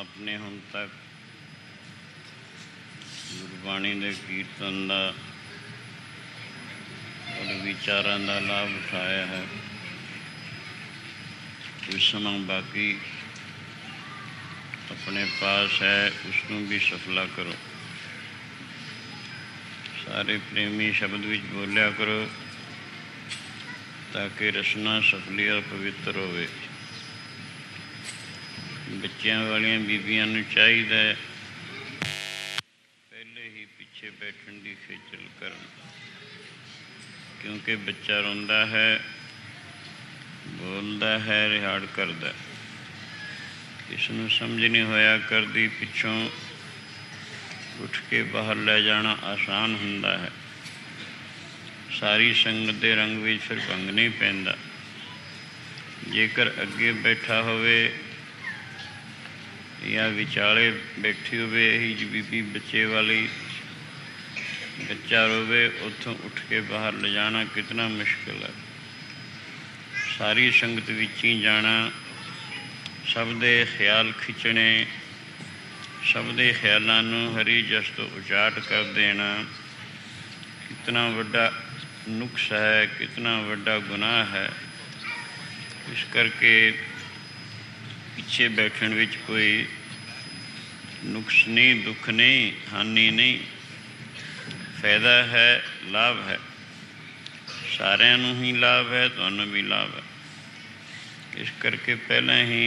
आपने ਹੁਣ तक गुरबाणी के कीर्तन का और विचारों का लाभ उठाया है। कुछ समा बाकी अपने पास है, उसनों भी सफला करो। सारे प्रेमी शब्द विच बोलिया करो ताकि रसना सफली और पवित्र होवे। बच्चों वालियां बीबियां नूं चाहिदा है पहले ही पिछे बैठण की खेचल करन, क्योंकि बच्चा रोंदा है, बोलता है, रिहाड़ करदा। इसनूं समझ नहीं होया करदी, पिछों उठ के बाहर ले जाना आसान हुंदा है। सारी संगत के रंग में फिर भंग नहीं पैंदा। जेकर अगे बैठा होवे या विचाले बैठी होवे यही बीबी बच्चे वाली, बच्चा रोवे, उतों उठ के बाहर ले जाना कितना मुश्किल है। सारी संगत विच ही जाना, सब दे ख्याल खिंचने, सब दे ख्यालों नूं हरी जस तो उचाट कर देना कितना वड्डा नुक्स है, कितना वड्डा गुनाह है। इस करके पिछे बैठण विच कोई नुक्स नहीं, दुख नहीं, हानि नहीं, फायदा है, लाभ है। सारिਆਂ ਨੂੰ ही लाभ है, तुहानूं भी लाभ है। इस करके पहले ही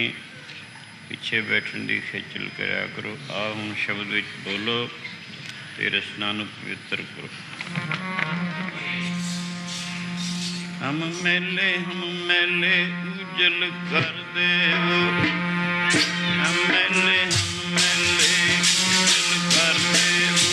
पिछे बैठण की खेचल करा करो। आ हुण शब्द विच बोलो ते रसना नूं पवित्र करो। हम मेले उजल कर देवो, हम मेले उजल कर देवो।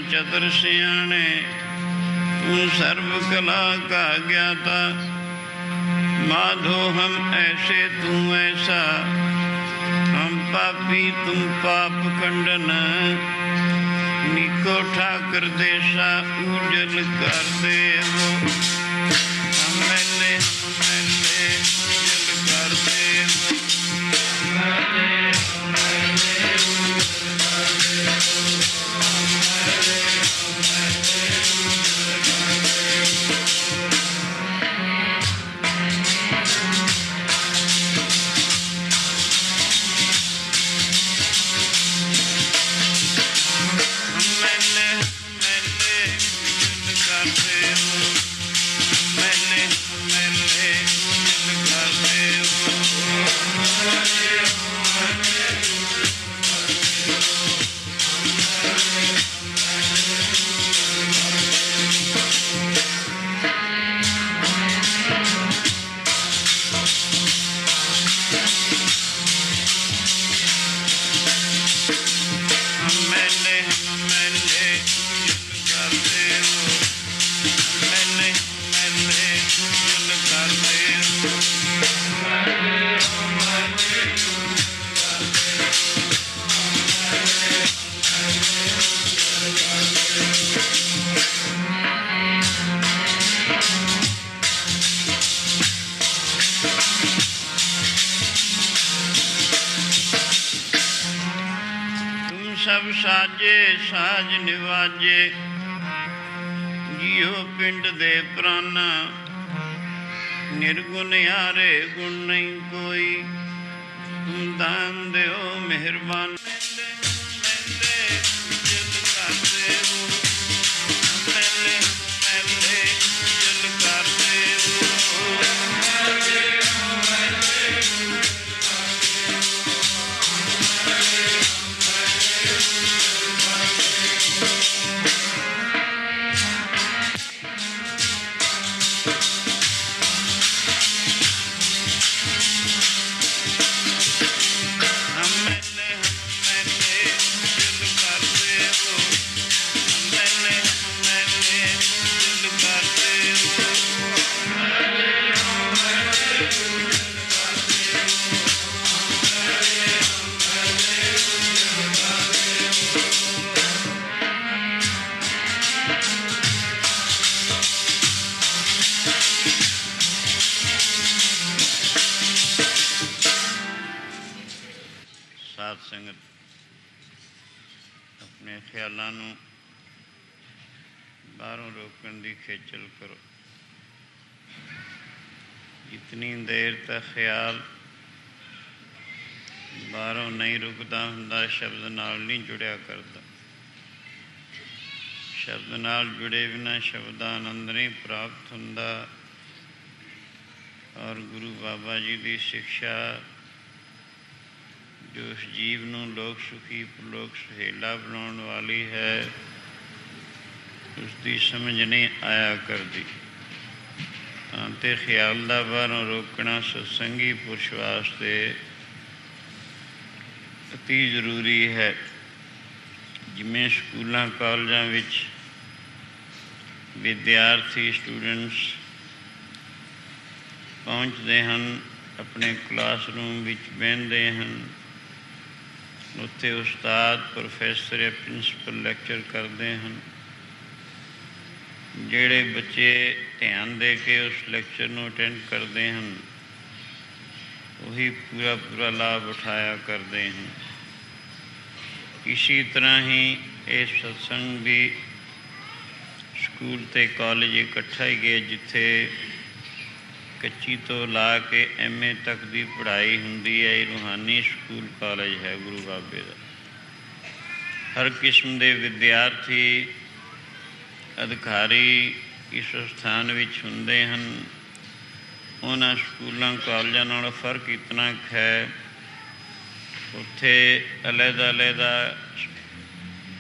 चतुर सियाणे तू सर्व कला का ज्ञाता। माधो हम ऐसे तू ऐसा, हम पापी तुम पाप खंडन। निको ठाकर देसा उजल कर देवो, हम मेले उजल कर देवो। सब साजे साज निवाजे, जियो पिंड दे प्राणा, निर्गुण यारे गुण नहीं कोई, तुम दान देओ मेहरबान। ਸਾਧ ਸੰਗਤ ਆਪਣੇ ਖਿਆਲਾਂ ਨੂੰ ਬਾਹਰੋਂ ਰੋਕਣ ਦੀ ਖੇਚਲ ਕਰੋ। ਜਿਤਨੀ ਦੇਰ ਤੱਕ ਖਿਆਲ ਬਾਹਰੋਂ ਨਹੀਂ ਰੁਕਦਾ ਹੁੰਦਾ, ਸ਼ਬਦ ਨਾਲ ਨਹੀਂ ਜੁੜਿਆ ਕਰਦਾ। ਸ਼ਬਦ ਨਾਲ ਜੁੜੇ ਬਿਨਾਂ ਸ਼ਬਦ ਦਾ ਆਨੰਦ ਨਹੀਂ ਪ੍ਰਾਪਤ ਹੁੰਦਾ। ਔਰ ਗੁਰੂ ਬਾਬਾ ਜੀ ਦੀ ਸਿੱਖਿਆ ਜੋ ਉਸ ਜੀਵ ਨੂੰ ਲੋਕ ਸੁਖੀ ਪ੍ਰਲੋਕ ਸੁਹੇਲਾ ਬਣਾਉਣ ਵਾਲੀ ਹੈ, ਉਸ ਦੀ ਸਮਝ ਨਹੀਂ ਆਇਆ ਕਰਦੀ। ਤਾਂ ਤੇ ਖਿਆਲ ਦਾ ਬਾਹਰੋਂ ਰੋਕਣਾ ਸਤਸੰਗੀ ਪੁਰਸ਼ ਵਾਸਤੇ ਅਤੀ ਜ਼ਰੂਰੀ ਹੈ। ਜਿਵੇਂ ਸਕੂਲਾਂ ਕਾਲਜਾਂ ਵਿੱਚ ਵਿਦਿਆਰਥੀ ਸਟੂਡੈਂਟਸ ਪਹੁੰਚਦੇ ਹਨ, ਆਪਣੇ ਕਲਾਸਰੂਮ ਵਿੱਚ ਬਹਿੰਦੇ ਹਨ, ਉੱਥੇ ਉਸਤਾਦ ਪ੍ਰੋਫੈਸਰ ਜਾਂ ਪ੍ਰਿੰਸੀਪਲ ਲੈਕਚਰ ਕਰਦੇ ਹਨ। ਜਿਹੜੇ ਬੱਚੇ ਧਿਆਨ ਦੇ ਕੇ ਉਸ ਲੈਕਚਰ ਨੂੰ ਅਟੈਂਡ ਕਰਦੇ ਹਨ, ਉਹੀ ਪੂਰਾ ਲਾਭ ਉਠਾਇਆ ਕਰਦੇ ਹਨ। ਇਸੀ ਤਰ੍ਹਾਂ ਹੀ ਇਹ ਸਤਸੰਗ ਵੀ ਸਕੂਲ ਅਤੇ ਕਾਲਜ ਇਕੱਠਾ ਹੀ ਗਏ, ਜਿੱਥੇ ਕੱਚੀ ਤੋਂ ਲਾ ਕੇ MA ਤੱਕ ਦੀ ਪੜ੍ਹਾਈ ਹੁੰਦੀ ਹੈ। ਇਹ ਰੂਹਾਨੀ ਸਕੂਲ ਕਾਲਜ ਹੈ ਗੁਰੂ ਬਾਬੇ ਦਾ। ਹਰ ਕਿਸਮ ਦੇ ਵਿਦਿਆਰਥੀ ਅਧਿਕਾਰੀ ਇਸ ਸਥਾਨ ਵਿੱਚ ਹੁੰਦੇ ਹਨ। ਉਹਨਾਂ ਸਕੂਲਾਂ ਕਾਲਜਾਂ ਨਾਲ ਫਰਕ ਇਤਨਾ ਕੁ ਹੈ, ਉੱਥੇ ਅਲੱਗ-ਅਲੱਗ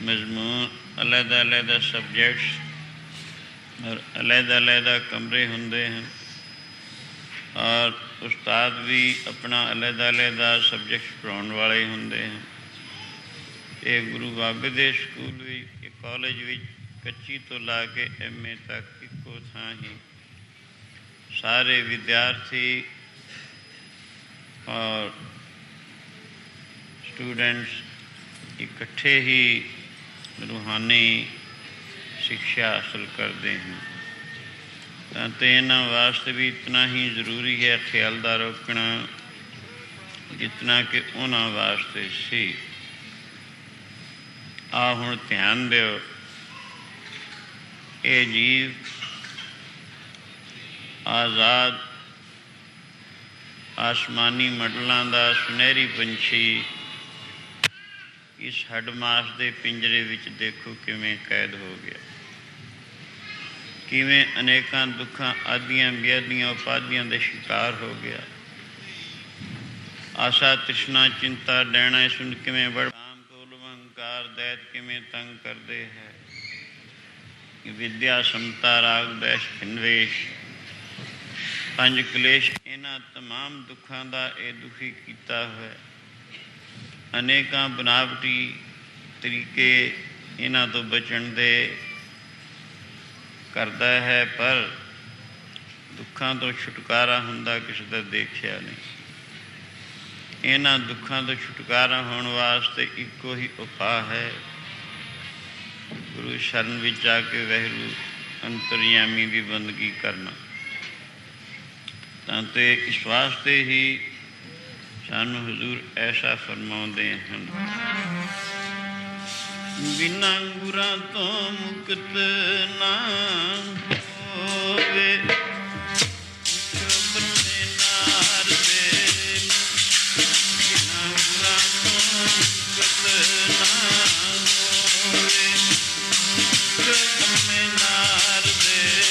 ਮਜ਼ਮੂਨ, ਅਲੱਗ-ਅਲੱਗ ਸਬਜੈਕਟਸ ਔਰ ਅਲੱਗ-ਅਲੱਗ ਕਮਰੇ ਹੁੰਦੇ ਹਨ। ਔਰ ਉਸਤਾਦ ਵੀ ਆਪਣਾ ਅਲੱਗ-ਅਲੱਗ ਸਬਜੈਕਟਸ ਪੜ੍ਹਾਉਣ ਵਾਲੇ ਹੁੰਦੇ ਹਨ। ਇਹ ਗੁਰੂ ਬਾਬੇ ਦੇ ਸਕੂਲ ਵਿੱਚ, ਕਾਲਜ ਵਿੱਚ ਕੱਚੀ ਤੋਂ ਲਾ ਕੇ MA ਤੱਕ ਇੱਕੋ ਥਾਂ ਹੀ ਸਾਰੇ ਵਿਦਿਆਰਥੀ ਔਰ ਸਟੂਡੈਂਟਸ ਇਕੱਠੇ ਹੀ ਰੂਹਾਨੀ ਸਿੱਖਿਆ ਹਾਸਲ ਕਰਦੇ ਹਨ। ਤਾਂ ਤੇ ਇਹਨਾਂ ਵਾਸਤੇ ਵੀ ਇਤਨਾ ਹੀ ਜ਼ਰੂਰੀ ਹੈ ਖਿਆਲ ਦਾ ਰੋਕਣਾ, ਜਿਤਨਾ ਕਿ ਉਹਨਾਂ ਵਾਸਤੇ ਸੀ। ਆ ਹੁਣ ਧਿਆਨ ਦਿਓ, ਇਹ ਜੀਵ ਆਜ਼ਾਦ ਆਸਮਾਨੀ ਮੰਡਲਾਂ ਦਾ ਸੁਨਹਿਰੀ ਪੰਛੀ ਇਸ ਹੱਡ-ਮਾਸ ਦੇ ਪਿੰਜਰੇ ਵਿੱਚ ਦੇਖੋ ਕਿਵੇਂ ਕੈਦ ਹੋ ਗਿਆ, ਕਿਵੇਂ ਅਨੇਕਾਂ ਦੁੱਖਾਂ ਆਦੀਆਂ ਵਿਆਦੀਆਂ ਉਪਾਧੀਆਂ ਦੇ ਸ਼ਿਕਾਰ ਹੋ ਗਿਆ। ਆਸ਼ਾ ਤ੍ਰਿਸ਼ਨਾ ਚਿੰਤਾ ਡੈਣਾ ਸੁਣ ਕਿਵੇਂ ਬੜ ਕਾਮ ਅਹੰਕਾਰ ਦੈਤ ਕਿਵੇਂ ਤੰਗ ਕਰਦੇ ਹੈ। ਵਿਦਿਆ ਸਮਤਾ ਰਾਗ ਦੈਸ਼ ਖਿਨਵੇਸ਼ ਪੰਜ ਕਲੇਸ਼, ਇਹਨਾਂ ਤਮਾਮ ਦੁੱਖਾਂ ਦਾ ਇਹ ਦੁਖੀ ਕੀਤਾ ਹੋਇਆ। ਅਨੇਕਾਂ ਬਨਾਵਟੀ ਤਰੀਕੇ ਇਹਨਾਂ ਤੋਂ ਬਚਣ ਦੇ ਕਰਦਾ ਹੈ, ਪਰ ਦੁੱਖਾਂ ਤੋਂ ਛੁਟਕਾਰਾ ਹੁੰਦਾ ਕਿਸੇ ਦਾ ਦੇਖਿਆ ਨਹੀਂ। ਇਹਨਾਂ ਦੁੱਖਾਂ ਤੋਂ ਛੁਟਕਾਰਾ ਹੋਣ ਵਾਸਤੇ ਇੱਕੋ ਹੀ ਉਪਾਅ ਹੈ, ਗੁਰੂ ਸ਼ਰਨ ਵਿੱਚ ਆ ਕੇ ਵਾਹਿਗੁਰੂ ਅੰਤਰਯਾਮੀ ਦੀ ਬੰਦਗੀ ਕਰਨਾ। ਤਾਂ ਤੇ ਇਸ ਵਾਸਤੇ ਹੀ ਸਾਨੂੰ ਹਜ਼ੂਰ ਐਸਾ ਫਰਮਾਉਂਦੇ ਹਨ, ਬਿਨਾ ਗੁਰਾਂ ਤੋਂ ਮੁਕਤ ਨਾ ਹੋਵੇ। ਬ੍ਰਹਮੇ ਨਾਰ ਦੇ ਬਿਨਾ ਗੁਰਾਂ ਤੋਂ ਮੁਕਤ ਨਾ ਹੋਵੇ। ਬ੍ਰਹਮੇ ਨਾਰ ਦੇ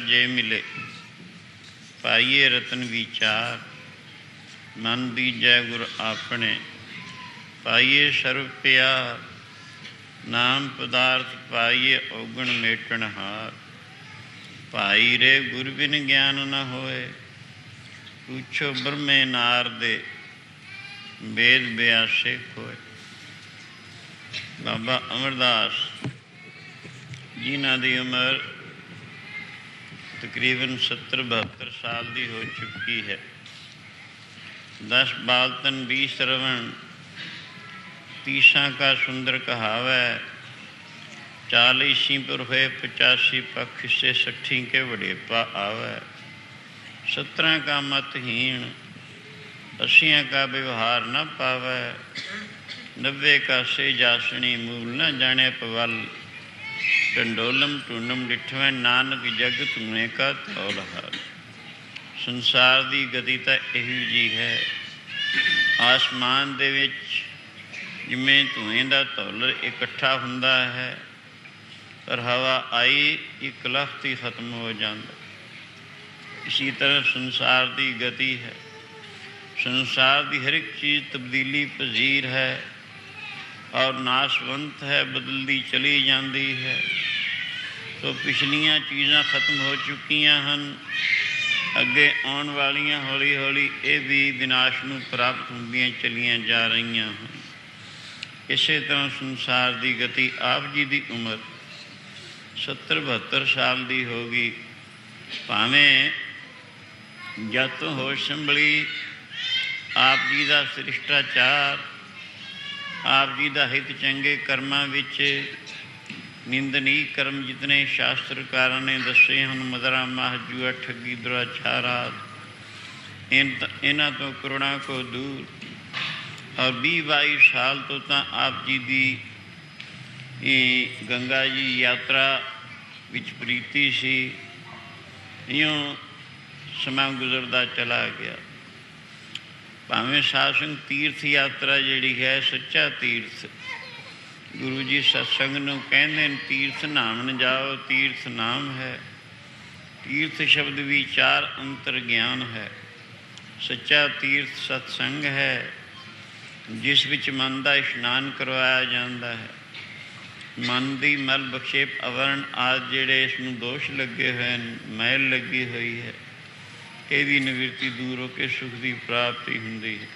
ਜੇ ਮਿਲੇ ਪਾਈਏ ਰਤਨ ਵਿਚਾਰ। ਮਨ ਬੀਜੈ ਗੁਰ ਆਪਣੇ ਪਾਈਏ ਸਰਬ ਪਿਆਰ। ਨਾਮ ਪਦਾਰਥ ਪਾਈਏ ਔਗਣ ਮੇਟਣ ਹਾਰ। ਭਾਈ ਰੇ ਗੁਰ ਬਿਨ ਗਿਆਨ ਨ ਹੋਏ ਪੁੱਛੋ ਬ੍ਰਹਮੇ ਨਾਰ ਦੇ ਵੇਦ ਬਿਆਸੇ ਖੋਏ। ਬਾਬਾ ਅਮਰਦਾਸ ਜਿਨ੍ਹਾਂ ਦੀ ਉਮਰ तकरीबन 70-72 साल की हो चुकी है। 10 बालतन 20 श्रवण 30 का सुंदर कहावै। 40 पर हुए 85 पख से 60 के वडेपा आवै। 17 का मतहीन अस्सियाँ का व्यवहार न पावै, 90 का से जासनी मूल न जाने पवल। ढंडोलम ढूंढम डिठवें नानक जग धूए का तौल हाल। संसार की गति तो ਇਹੋ जी है। आसमान ਦੇ ਵਿੱਚ ਜਿਵੇਂ ਧੂਏ ਦਾ ਧੌਲ ਇਕੱਠਾ ਹੁੰਦਾ ਹੈ, ਪਰ ਹਵਾ ਆਈ ਇੱਕ ਲਖਤ ਹੀ ਖਤਮ ਹੋ ਜਾਂਦਾ। इसी तरह संसार की गति है। संसार की हर एक चीज़ तब्दीली पजीर है और नाशवंत है, बदलती चली जाती है। तो पिछलियाँ चीज़ां खत्म हो चुकियाँ हैं, अगे आने वालियाँ हौली हौली ये भी विनाश नूं प्राप्त होंदियां चलियां जा रही हैं। इस तरह संसार की गति, आप जी की उम्र 70-72 साल की होगी, भावें जद तो होश संभली, आप जी का शिष्टाचार, आप जी का हित चंगे कर्मां विच निंदनीय कर्म जितने शास्त्रकारों ने दसे हैं, मदरा माह जुआ ठगी दुराचारा, इन्हां तो करुणा को दूर। और 20-22 साल तो आप जी की गंगा जी यात्रा विच प्रीति सी, यूँ समा गुजरता चला गया। भावें साधसंग तीर्थ यात्रा जिहड़ी है सच्चा तीर्थ, गुरु जी सत्संग नूं कहंदे ने तीर्थ नामन जाओ, तीर्थ नाम है। तीर्थ शब्द विचार अंतर ज्ञान है। सच्चा तीर्थ सत्संग है, जिस विच मन का इशनान करवाया जाता है। मन की मल बखेप अवरण आदि जिहड़े इसनूं दोष लगे हुए हैं, मैल लगी हुई है, ये भी निवृत्ति दूर होकर सुख की प्राप्ति होंदी है।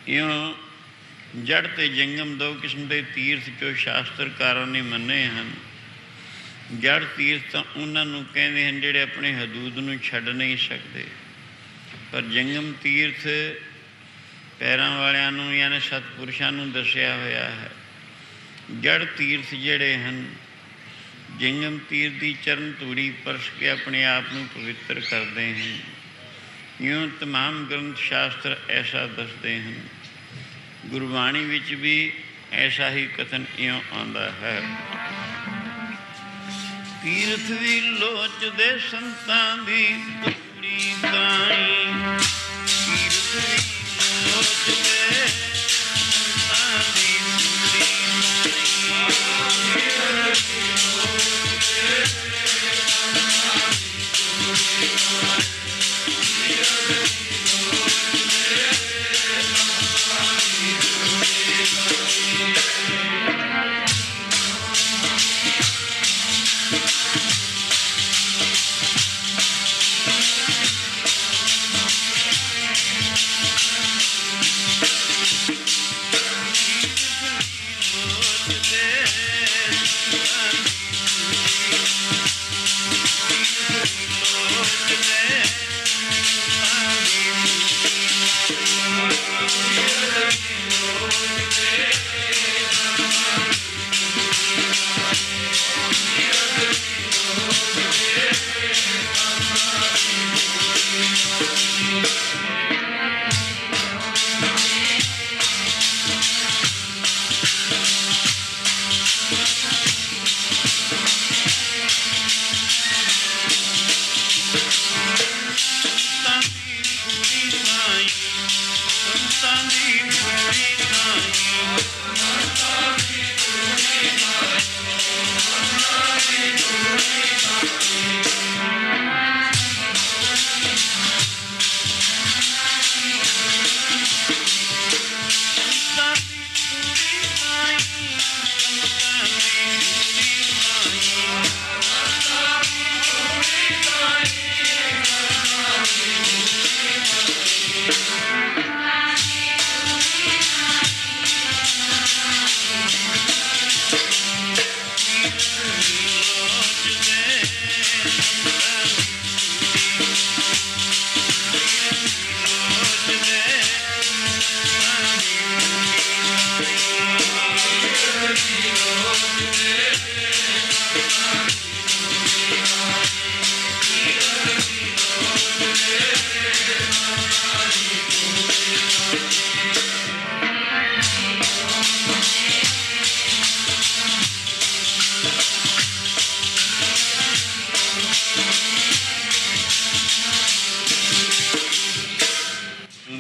इउं जड़ ते जंगम दो किस्म के तीर्थ जो शास्त्रकारों ने मन्ने हैं। जड़ तीर्थ तो उन्होंने कहते हैं जिहड़े अपने हदूद नूं छड्ड नहीं सकते, पर जंगम तीर्थ पैरां वालियां नूं यानी सतपुरुषां नूं दसिया होया है। जड़ तीर्थ जिहड़े हैं, जंगम तीर्थ की चरण धूड़ी परस के अपने आप को पवित्र करते हैं। यूँ तमाम ग्रंथ शास्त्र ऐसा दसते हैं। गुरबाणी विच भी ऐसा ही कथन इयों आंदा है। तीर्थ भी लोचदे संतां दी धूड़ी ताई, तीर्थ भी लोचदे संतां दी धूड़ी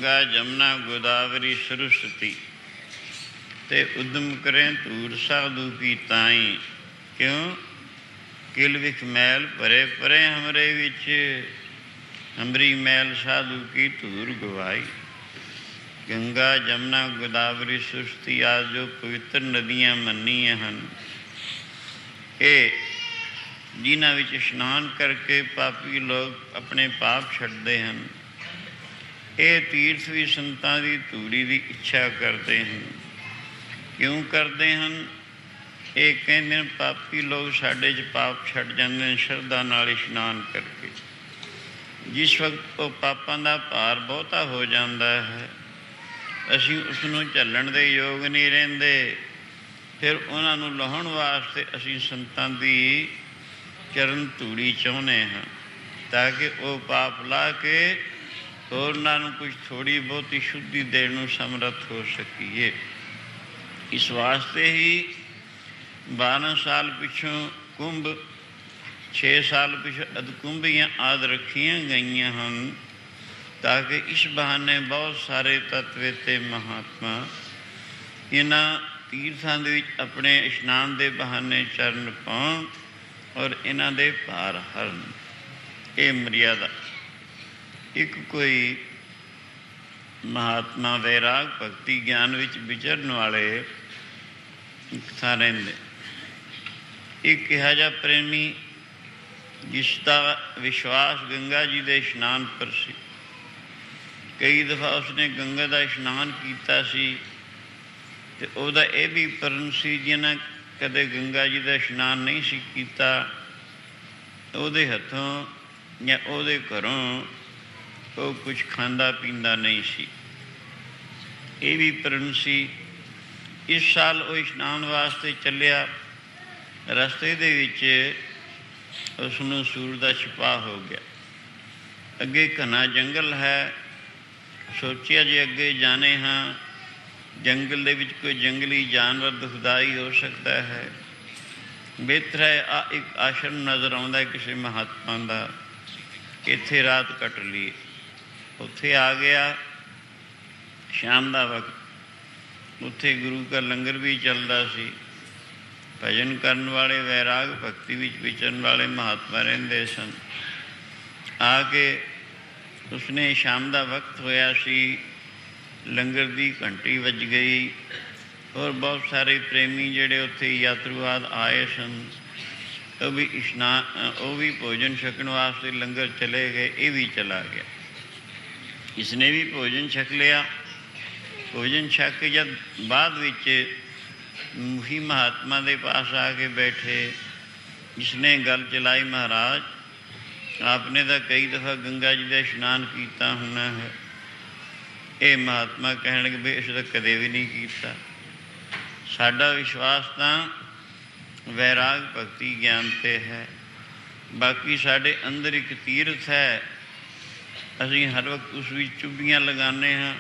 गंगा जमुना गोदावरी सरस्वती ते उद्यम करें धूड़ साधु की ताई। क्यों? किल विख मैल भरे परे हमरे विच, हमरी मैल साधु की धूड़ गवाई। गंगा जमुना गोदावरी सरस्वती आज जो पवित्र नदियाँ मन्नियां हैं, ये जिन्हां विच इशनान करके पापी लोग अपने पाप छड्डदे हैं। ये तीर्थ भी संतां दी धूड़ी की इच्छा करते हैं। क्यों करते हैं? ये कहते हैं पापी लोग साढ़े च पाप छड्ड जाते हैं शरधा नाल इशनान करके। जिस वक्त वो पापां दा भार बहुता हो जाता है, असीं उसनूं झੱਲਣ ਦੇ ਯੋਗ नहीं ਰਹਿੰਦੇ, फिर उन्हां नूं ਲਾਹੁਣ वास्ते असीं संतां दी चरण धूड़ी चाहुंदे हां, ताकि वो पाप ला के होरनां नूं कुछ थोड़ी बहुती शुद्धि देण नूं समर्थ हो सकीए। इस वास्ते ही 12 साल पिछों कुंभ, 6 साल पिछों अधकुंभियाँ आदि रखियां गईयां हैं, ताकि इस बहाने बहुत सारे तत्वे ते महात्मा इन्हां तीर्थां दे विच अपने इशनान के बहाने चरण पाउण और इन्हां दे भार हरन। ये मर्यादा। एक कोई महात्मा वैराग भगती ज्ञान विच विचरण वाले थां रहिंदे। एक इहा जिहा प्रेमी जिसका विश्वास गंगा जी के इशनान पर सी। कई दफ़ा उसने गंगा का इशनान किया सी, ते उहदा यह भी प्रण सी जिन्हें कदे गंगा जी का इशनान नहीं सी कीता, उहदे हथों या उहदे घरों वो कुछ खांदा पींदा नहीं सी। ये भी प्रण सी। इस साल वो इशनान वास्ते चलिया, रस्ते दे विच उसनूं सूरज का छपा हो गया। अगे घना जंगल है। सोचिया जे अगे जाने हाँ, जंगल दे विच कोई जंगली जानवर दुखदाई हो सकता है। बेहतर है आ एक आश्रम नज़र आउंदा है किसी महात्मा का, इत्थे रात कट ली। उत्थे आ गया। शाम का वक्त उत्थे गुरु का लंगर भी चलता सी। भजन करन वाले वैराग भक्ति विच विचरण वाले महात्मा रहिंदे सन। आके उसने शाम का वक्त होया सी, लंगर की घंटी वज गई और बहुत सारे प्रेमी जिहड़े उत्थे यात्रुवाद आए सन, वो भी वो भी भोजन छकण वास्ते लंगर चले गए। ये भी चला गया। इसने भी भोजन छक लिया। भोजन छक के जब बाद विच मुखी महात्मा के पास आके बैठे, जिसने गल चलाई, महाराज आपने तो कई दफ़ा गंगा जी का इशनान किया होना है। ये महात्मा कहने लगे भी इस तो कदे भी नहीं किया। साडा विश्वास तो वैराग भक्ति ज्ञान ते है। बाकी साडे अंदर एक तीर्थ है, असीं हर वक्त उस विच चुभियां लगाने हाँ।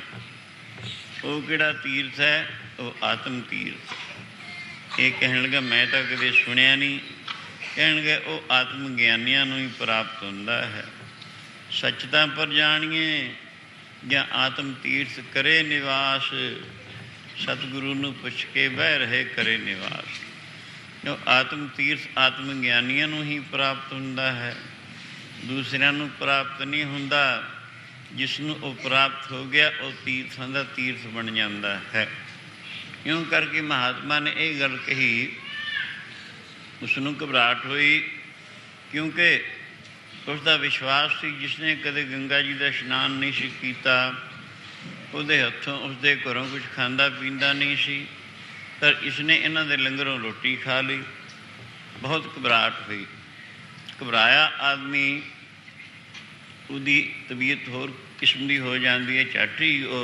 वो किहड़ा तीर्थ है? वो आत्म तीर्थ। ये कहने लगा मैं तो कदे सुनिया नहीं। कहण गए वो आत्म ज्ञानियां नूं ही प्राप्त होंदा है। सचता पर जानिए या आत्म तीर्थ करे निवास, सतगुरु नूं पुछ के बह रहे करे निवास। जो आत्म तीर्थ आत्म ज्ञानियां नूं ही प्राप्त होंदा है, दूसरिਆਂ नूं प्राप्त नहीं होंदा। जिसनूं वो प्राप्त हो गया वो तीर्थां दा तीर्थ बन जाता है। इउं करके महात्मा ने यह गल कही। उसनूं घबराहट हुई, क्योंकि उसका विश्वास सी जिसने कदे गंगा जी का इशनान नहीं सी कीता, उहदे हथों उसके घरों कुछ खांदा पींदा नहीं सी, पर इसने इन्हां दे लंगरों रोटी खा ली। बहुत घबराहट हुई। घबराया आदमी उसकी तबीयत होर किस्म की हो जाती है। झट ही वो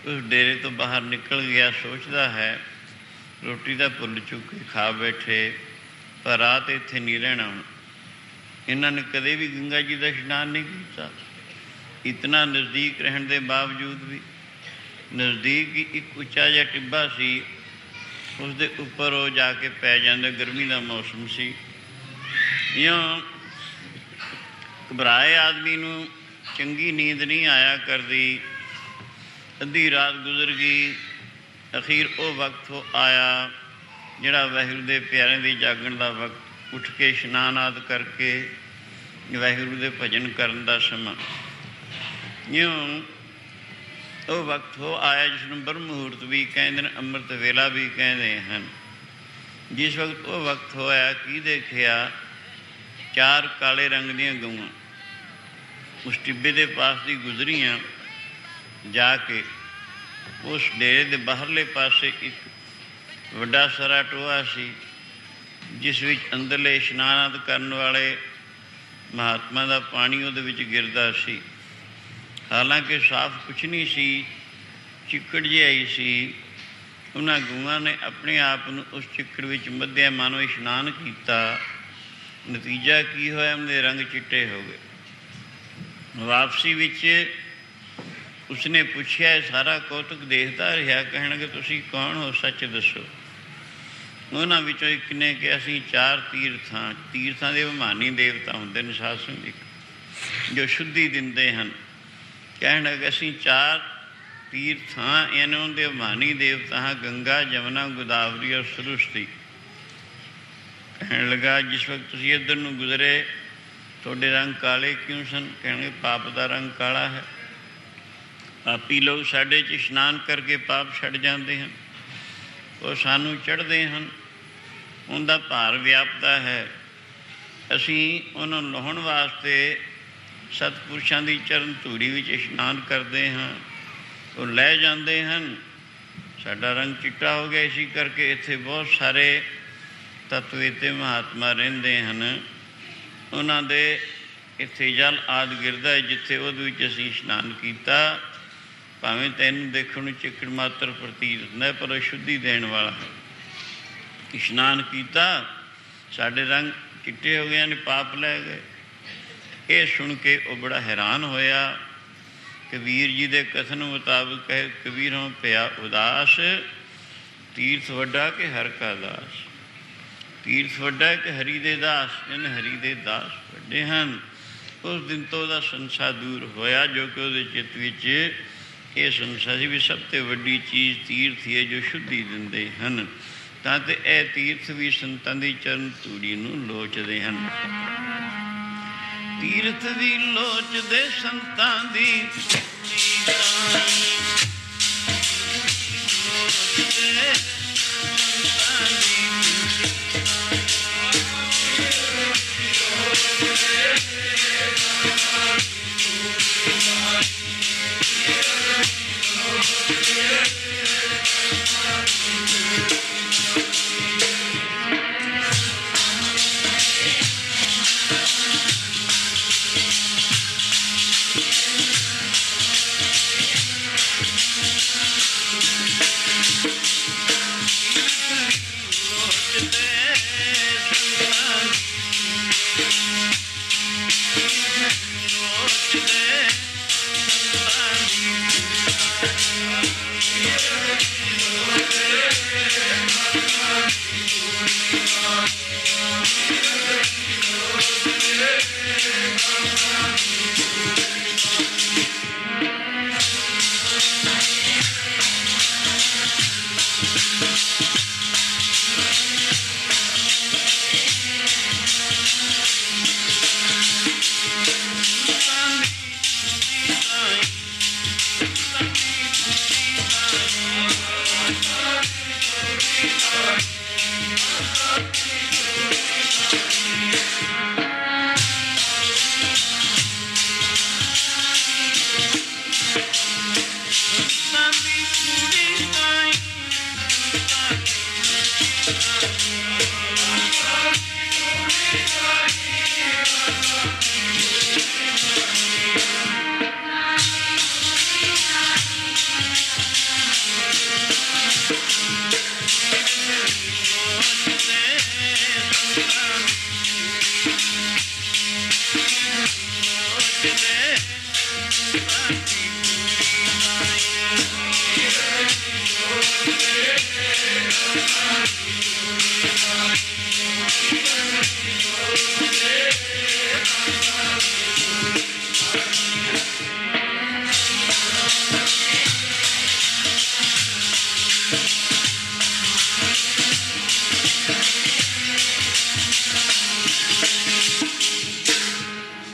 उस डेरे तो बाहर निकल गया। सोचता है रोटी तो भुल चुके खा बैठे, पर रात इत्थे नहीं रहना। हुण इन्होंने कदे भी गंगा जी का इशनान नहीं किया। इतना नज़दीक रहने के बावजूद भी नज़दीक ही एक उच्चा जिहा टिब्बा सी, उसके उपर वो जाके पै जाते। गर्मी का मौसम सी। इउं घबराए आदमी नूं चंगी नींद नहीं आया करती। अद्धी रात गुजर गई। अखीर वो वक्त हो आया जिहड़ा वाहिगुरू दे प्यारे दे जागण का वक्त। उठ के इशनान आदि करके वाहिगुरू दे भजन करन दा समा। यूँ वो वक्त हो आया जिसनूं ब्रह्म मुहूर्त भी कहते हैं, अमृत वेला भी कहते हैं। जिस वक्त वो वक्त होया की देखिया, 4 काले रंग दियां गऊआं उस टिब्बे के पास दी गुजरियां। जाके उस डेरे के बाहरले पासे एक वड्डा सारा टोआ सी, जिस विच अंदरले इशनान आदि करन वाले महात्मा का पानी उहदे विच गिरदा सी। हालांकि साफ कुछ नहीं सी, चिक्कड़ जिहा ही सी। उन्हां गऊआं ने अपने आप नूं उस चिक्कड़ विच मध्या मानो इशनान किया। नतीजा की होया, उनके रंग चिट्टे हो गए। वापसी विच उसने पूछया, सारा कौतुक देखता रहा। कहण लगे, तुसीं कौन हो, सच दसो। उन्हां विचों एक ने कि असीं 4 तीर्थां दे अभिमानी देवता हुंदे ने साध संगत, जो शुद्धि दिंदे हन। कहण लगे, असीं 4 तीर्थां यानी उनके अभिमानी देवता हाँ, गंगा, जमुना, गोदावरी और सरस्वती। कहण लगा, जिस वक्त तुसीं इधर नूं गुजरे तुहाडे रंग काले क्यों सन? कहणगे, पाप का रंग काला है। पापी लोग साढ़े च इशनान करके पाप छड़ जाते हैं, वो सानू चढ़ते हैं, उनका भार व्यापता है। असी उन्होंने लाहण वास्ते सतपुरुषों की चरण धूड़ी में इशनान करते हैं, वो लै जाते हैं। साडा रंग चिट्टा हो गया। इसी करके इत्थे बहुत सारे तत्वेते महात्मा रहिंदे हैं। उन्होंने इत्थे जल आदि गिरदा है, जिथे उहदे विच असीं इशनान किया। भावें तैनूं देखण नूं चिक्कड़ मात्र प्रतीत हुंदा है, पर शुद्धि देण वाला है। इशनान किया, साडे रंग चिट्टे हो गए ने, पाप लै गए। ये सुन के वो बड़ा हैरान होया। कबीर जी के कथन मुताबिक है, कबीर हों पिया उदास, तीर्थ वड्डा के हर का दास। तीर्थ वड्डा कि हरि दे दास, इन हरि दे दास वड्डे हैं। उस दिन तो वह संसा दूर होया, जो कि वो चित्त विच ये संसा सी भी सब तो वड्डी चीज़ तीर्थ ही है, जो शुद्धि दिंदे हैं। तां ते यह तीर्थ भी संतां दी चरण धूड़ी नूं लोचदे हैं। तीर्थ भी लोचदे संतां दी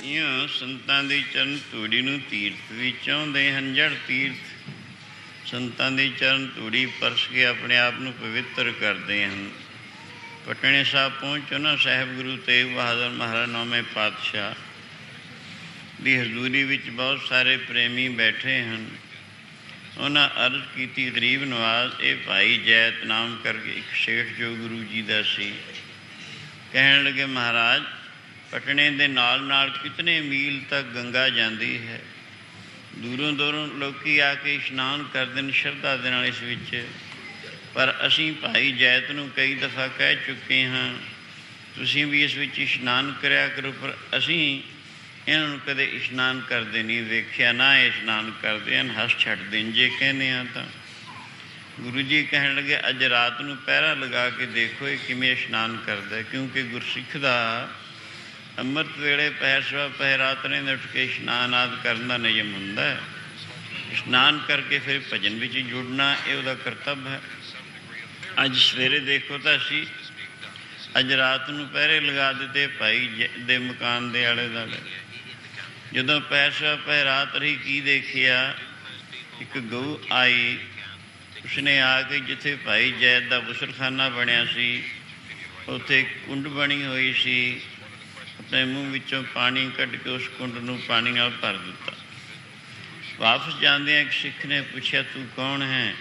ਇਉਂ ਸੰਤਾਂ ਦੀ ਚਰਨ ਧੂੜੀ ਨੂੰ ਤੀਰਥ ਵੀ ਚਾਹੁੰਦੇ ਹਨ। ਜੜ ਤੀਰਥ ਸੰਤਾਂ ਦੀ ਚਰਨ ਧੂੜੀ ਪਰਸ ਕੇ ਆਪਣੇ ਆਪ ਨੂੰ ਪਵਿੱਤਰ ਕਰਦੇ ਹਨ। ਪਟਨੇ ਸਾਹਿਬ ਪਹੁੰਚ ਉਹਨਾਂ ਸਾਹਿਬ ਗੁਰੂ ਤੇਗ ਬਹਾਦਰ ਮਹਾਰਾਜ 9ਵੇਂ ਪਾਤਸ਼ਾਹ ਦੀ ਹਜ਼ੂਰੀ ਵਿੱਚ ਬਹੁਤ ਸਾਰੇ ਪ੍ਰੇਮੀ ਬੈਠੇ ਹਨ। ਉਹਨਾਂ ਅਰਜ਼ ਕੀਤੀ, ਗਰੀਬ ਨਵਾਜ਼ ਇਹ ਭਾਈ ਜੈਤ ਨਾਮ ਕਰਕੇ ਇੱਕ ਸੇਠ ਜੋ ਗੁਰੂ ਜੀ ਦਾ ਸੀ, ਕਹਿਣ ਲੱਗੇ ਮਹਾਰਾਜ ਪਟਨੇ ਦੇ ਨਾਲ ਨਾਲ ਕਿਤਨੇ ਮੀਲ ਤੱਕ ਗੰਗਾ ਜਾਂਦੀ ਹੈ। ਦੂਰੋਂ ਦੂਰੋਂ ਲੋਕ ਆ ਕੇ ਇਸ਼ਨਾਨ ਕਰਦੇ ਨੇ ਸ਼ਰਧਾ ਦੇ ਨਾਲ ਇਸ ਵਿੱਚ, ਪਰ ਅਸੀਂ ਭਾਈ ਜੈਤ ਨੂੰ ਕਈ ਦਫਾ ਕਹਿ ਚੁੱਕੇ ਹਾਂ ਤੁਸੀਂ ਵੀ ਇਸ ਵਿੱਚ ਇਸ਼ਨਾਨ ਕਰਿਆ ਕਰੋ, ਪਰ ਅਸੀਂ ਇਹਨਾਂ ਨੂੰ ਕਦੇ ਇਸ਼ਨਾਨ ਕਰਦੇ ਨਹੀਂ ਵੇਖਿਆ, ਨਾ ਇਹ ਇਸ਼ਨਾਨ ਕਰਦੇ ਹਨ, ਹੱਸ ਛੱਡਦੇ ਨੇ ਜੇ ਕਹਿੰਦੇ ਹਾਂ ਤਾਂ। ਗੁਰੂ ਜੀ ਕਹਿਣ ਲੱਗੇ ਅੱਜ ਰਾਤ ਨੂੰ ਪਹਿਰਾ ਲਗਾ ਕੇ ਦੇਖੋ ਇਹ ਕਿਵੇਂ ਇਸ਼ਨਾਨ ਕਰਦਾ, ਕਿਉਂਕਿ ਗੁਰਸਿੱਖ ਦਾ ਅੰਮ੍ਰਿਤ ਵੇਲੇ ਪਹਿਰ ਸਵਾ ਪਹਿਰਾਤਰੇ ਦੇ ਉੱਠ ਕੇ ਇਸ਼ਨਾਨ ਆਦਿ ਕਰਨ ਦਾ ਨਿਯਮ ਹੁੰਦਾ ਹੈ। ਇਸ਼ਨਾਨ ਕਰਕੇ ਫਿਰ ਭਜਨ ਵਿੱਚ ਜੁੜਨਾ ਇਹ ਉਹਦਾ ਕਰਤੱਵ ਹੈ। ਅੱਜ ਸਵੇਰੇ ਦੇਖੋ ਤਾਂ ਅਸੀਂ ਅੱਜ ਰਾਤ ਨੂੰ ਪਹਿਰੇ ਲਗਾ ਦਿੱਤੇ ਭਾਈ ਦੇ ਮਕਾਨ ਦੇ ਆਲੇ ਦੁਆਲੇ। ਜਦੋਂ ਪਹਿਰ ਸਵਾ ਪਹਿਰਾਤ ਰਹੀ ਕੀ ਦੇਖਿਆ, ਇੱਕ ਗਊ ਆਈ, ਉਸਨੇ ਆ ਕੇ ਜਿੱਥੇ ਭਾਈ ਜੈਤ ਦਾ ਗੁਸਲਖਾਨਾ ਬਣਿਆ ਸੀ ਉੱਥੇ ਕੁੰਡ ਬਣੀ ਹੋਈ ਸੀ, ਆਪਣੇ ਮੂੰਹ ਵਿੱਚੋਂ ਪਾਣੀ ਕੱਢ ਕੇ ਉਸ ਕੁੰਡ ਨੂੰ ਪਾਣੀ ਨਾਲ ਭਰ ਦਿੱਤਾ। ਵਾਪਸ ਜਾਂਦਿਆਂ ਇੱਕ ਸਿੱਖ ਨੇ ਪੁੱਛਿਆ ਤੂੰ ਕੌਣ ਹੈ?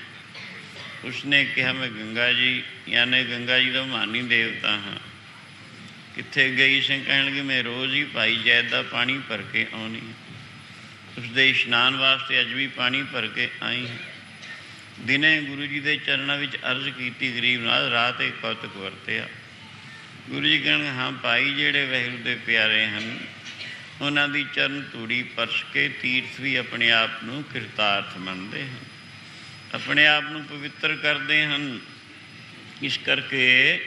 ਉਸਨੇ ਕਿਹਾ ਮੈਂ ਗੰਗਾ ਜੀ ਯਾਨੀ ਗੰਗਾ ਜੀ ਦਾ ਮਾਨੀ ਦੇਵਤਾ ਹਾਂ। ਕਿੱਥੇ ਗਈ ਸੀ? ਕਹਿਣ ਲੱਗੇ ਮੈਂ ਰੋਜ਼ ਹੀ ਭਾਈ ਜੈਤ ਦਾ ਪਾਣੀ ਭਰ ਕੇ ਆਉਣੀ, ਉਸਦੇ ਇਸ਼ਨਾਨ ਵਾਸਤੇ ਅੱਜ ਵੀ ਪਾਣੀ ਭਰ ਕੇ ਆਈ ਹਾਂ। ਦਿਨੇ ਗੁਰੂ ਜੀ ਦੇ ਚਰਨਾਂ ਵਿੱਚ ਅਰਜ਼ ਕੀਤੀ, ਗਰੀਬ ਨਾਲ ਰਾਤ ਇੱਕ ਕੌਤਕ ਵਰਤਿਆ। ਗੁਰੂ ਜੀ ਕਹਿਣਗੇ ਹਾਂ ਭਾਈ ਜਿਹੜੇ ਵਾਹਿਗੁਰੂ ਦੇ ਪਿਆਰੇ ਹਨ ਉਹਨਾਂ ਦੀ ਚਰਨ ਧੂੜੀ ਪਰਸ ਕੇ ਤੀਰਥ ਵੀ ਆਪਣੇ ਆਪ ਨੂੰ ਕਿਰਤਾਰਥ ਮੰਨਦੇ ਹਨ, ਆਪਣੇ ਆਪ ਨੂੰ ਪਵਿੱਤਰ ਕਰਦੇ ਹਨ। ਇਸ ਕਰਕੇ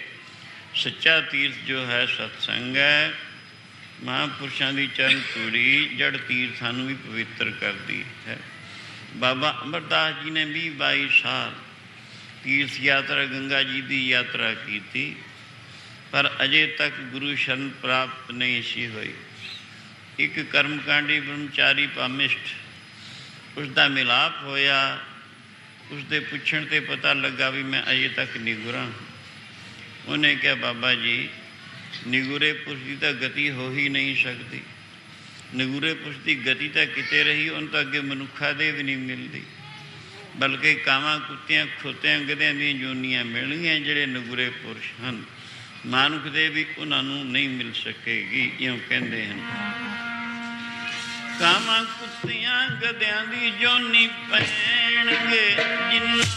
ਸੱਚਾ ਤੀਰਥ ਜੋ ਹੈ ਸਤਸੰਗ ਹੈ। ਮਹਾਂਪੁਰਸ਼ਾਂ ਦੀ ਚਰਨ ਧੂੜੀ ਜੜ ਤੀਰਥਾਂ ਨੂੰ ਵੀ ਪਵਿੱਤਰ ਕਰਦੀ ਹੈ। ਬਾਬਾ ਅਮਰਦਾਸ ਜੀ ਨੇ 20-22 ਸਾਲ ਤੀਰਥ ਯਾਤਰਾ ਗੰਗਾ ਜੀ ਦੀ ਯਾਤਰਾ ਕੀਤੀ, ਪਰ ਅਜੇ ਤੱਕ ਗੁਰੂ ਸ਼ਰਨ ਪ੍ਰਾਪਤ ਨਹੀਂ ਸੀ ਹੋਈ। ਇੱਕ ਕਰਮਕਾਂਡੀ ਬ੍ਰਹਮਚਾਰੀ ਪਾਮਿਸਟ ਉਸਦਾ ਮਿਲਾਪ ਹੋਇਆ, ਉਸਦੇ ਪੁੱਛਣ 'ਤੇ ਪਤਾ ਲੱਗਾ ਵੀ ਮੈਂ ਅਜੇ ਤੱਕ ਨਿਗੁਰਾ। ਉਹਨੇ ਕਿਹਾ ਬਾਬਾ ਜੀ ਨਿਗੁਰੇ ਪੁਰਸ਼ ਦੀ ਤਾਂ ਗਤੀ ਹੋ ਹੀ ਨਹੀਂ ਸਕਦੀ, ਨਿਗੁਰੇ ਪੁਰਸ਼ ਦੀ ਗਤੀ ਤਾਂ ਕਿਤੇ ਰਹੀ, ਉਹਨੂੰ ਤਾਂ ਅੱਗੇ ਮਨੁੱਖਾਂ ਦੇ ਵੀ ਨਹੀਂ ਮਿਲਦੀ, ਬਲਕਿ ਕਾਵਾਂ ਕੁੱਤਿਆਂ ਖੋਤਿਆਂ ਗਧਿਆਂ ਦੀਆਂ ਜੋਨੀਆਂ ਮਿਲਣਗੀਆਂ ਜਿਹੜੇ ਨਿਗੁਰੇ ਪੁਰਸ਼ ਹਨ। ਮਾਨੁਖ ਦੇ ਵੀ ਉਹਨਾਂ ਨੂੰ ਨਹੀਂ ਮਿਲ ਸਕੇਗੀ। ਇਉਂ ਕਹਿੰਦੇ ਹਨ ਕਾਵਾਂ ਕੁੱਤਿਆਂ ਗਧਿਆਂ ਦੀ ਜੋਨੀ ਪੈਣਗੇ ਜਿਨ੍ਹਾਂ ਨੇ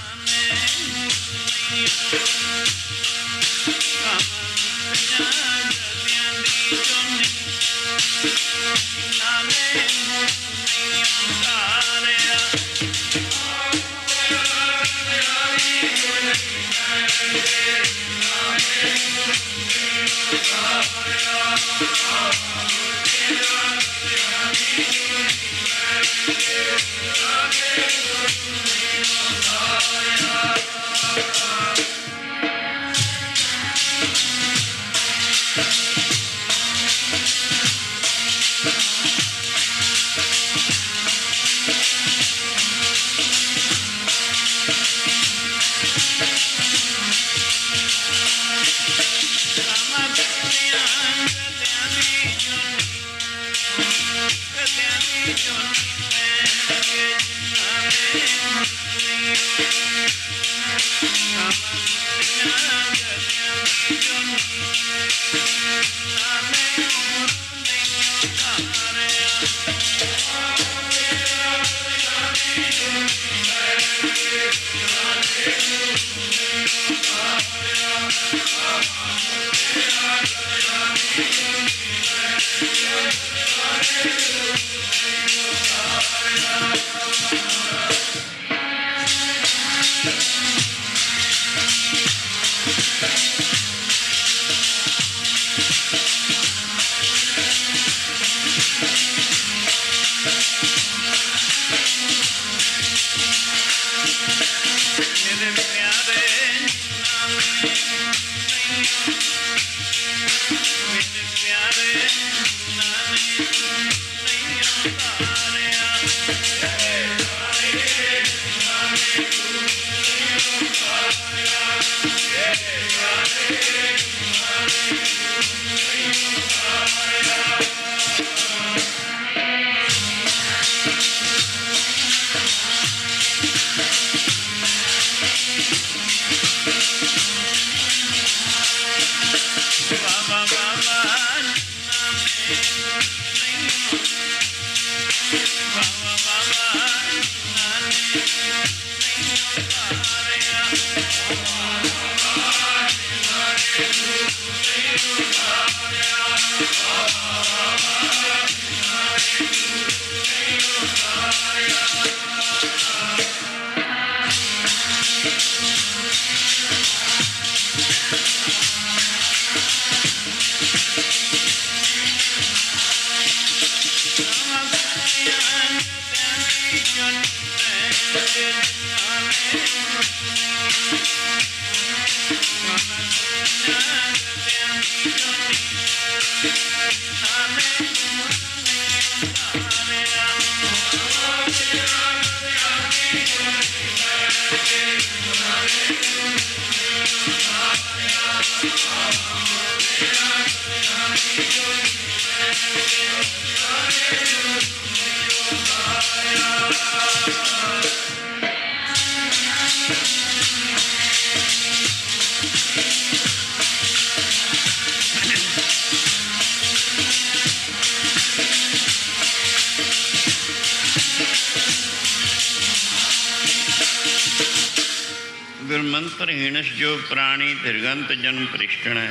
ਗੁਰਮੰਤਰ ਹੀਣਸ ਜੋ ਪ੍ਰਾਣੀ ਧਿਰਗੰਤ ਜਨਮ ਭ੍ਰਿਸ਼ਟਣੈ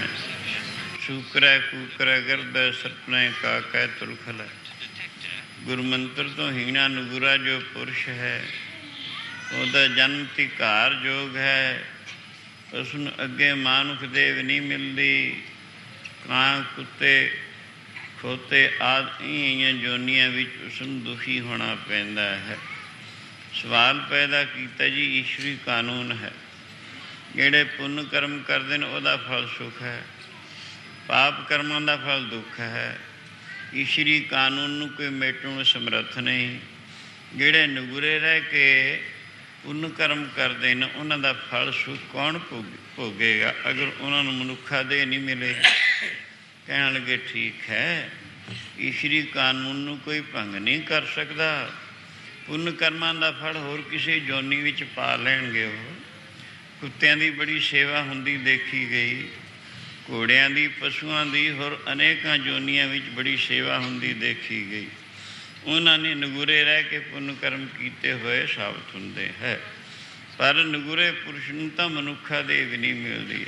ਸ਼ੂਕਰੈ ਕੂਕਰੈ ਗਰਦੈ ਸਰਪਣੈ ਕਾਕੈ ਤੁਲਖਲੈ। ਗੁਰਮੰਤਰ ਤੋਂ ਹੀਣਾ ਨਗੁਰਾ ਜੋ ਪੁਰਸ਼ ਹੈ, ਉਹਦਾ ਜਨਮ ਧਿਕਾਰ ਯੋਗ ਹੈ। ਉਸ ਨੂੰ ਅੱਗੇ ਮਾਨੁਖ ਦੇਵ ਨਹੀਂ ਮਿਲਦੀ। ਕਾਂ ਕੁੱਤੇ ਖੋਤੇ ਆਦਿ ਇਹੀਆਂ ਜੋਨੀਆਂ ਵਿੱਚ ਉਸ ਨੂੰ ਦੁਖੀ ਹੋਣਾ ਪੈਂਦਾ ਹੈ। ਸਵਾਲ ਪੈਦਾ ਕੀਤਾ ਜੀ, ਈਸ਼ਵਰੀ ਕਾਨੂੰਨ ਹੈ, ਜਿਹੜੇ ਪੁੰਨ ਕਰਮ ਕਰਦੇ ਨੇ ਉਹਦਾ ਫਲ ਸੁੱਖ ਹੈ, ਪਾਪ ਕਰਮਾਂ ਦਾ ਫਲ ਦੁੱਖ ਹੈ। ਈਸ਼ਵਰੀ ਕਾਨੂੰਨ ਨੂੰ ਕੋਈ ਮੇਟਣ ਨੂੰ ਸਮਰੱਥ ਨਹੀਂ। ਜਿਹੜੇ ਨਗੁਰੇ ਰਹਿ ਕੇ ਪੁੰਨ ਕਰਮ ਕਰਦੇ ਨੇ ਉਹਨਾਂ ਦਾ ਫਲ ਸੁੱਖ ਕੌਣ ਭੋਗੇਗਾ ਅਗਰ ਉਹਨਾਂ ਨੂੰ ਮਨੁੱਖਾ ਦੇਹ ਨਹੀਂ ਮਿਲੇ। ਕਹਿਣ ਲੱਗੇ ਠੀਕ ਹੈ, ਈਸ਼ਵਰੀ ਕਾਨੂੰਨ ਨੂੰ ਕੋਈ ਭੰਗ ਨਹੀਂ ਕਰ ਸਕਦਾ। ਪੁੰਨ ਕਰਮਾਂ ਦਾ ਫਲ ਹੋਰ ਕਿਸੇ ਜੋਨੀ ਵਿੱਚ ਪਾ ਲੈਣਗੇ। ਉਹ ਕੁੱਤਿਆਂ ਦੀ ਬੜੀ ਸੇਵਾ ਹੁੰਦੀ ਦੇਖੀ ਗਈ, ਘੋੜਿਆਂ ਦੀ, ਪਸ਼ੂਆਂ ਦੀ, ਹੋਰ ਅਨੇਕਾਂ ਜੋਨੀਆਂ ਵਿੱਚ ਬੜੀ ਸੇਵਾ ਹੁੰਦੀ ਦੇਖੀ ਗਈ। ਉਹਨਾਂ ਨੇ ਨਗੁਰੇ ਰਹਿ ਕੇ ਪੁੰਨ ਕਰਮ ਕੀਤੇ ਹੋਏ ਸਾਬਤ ਹੁੰਦੇ ਹੈ। ਪਰ ਨਗੁਰੇ ਪੁਰਸ਼ ਨੂੰ ਤਾਂ ਮਨੁੱਖਾ ਦੇ ਵੀ ਨਹੀਂ ਮਿਲਦੀ।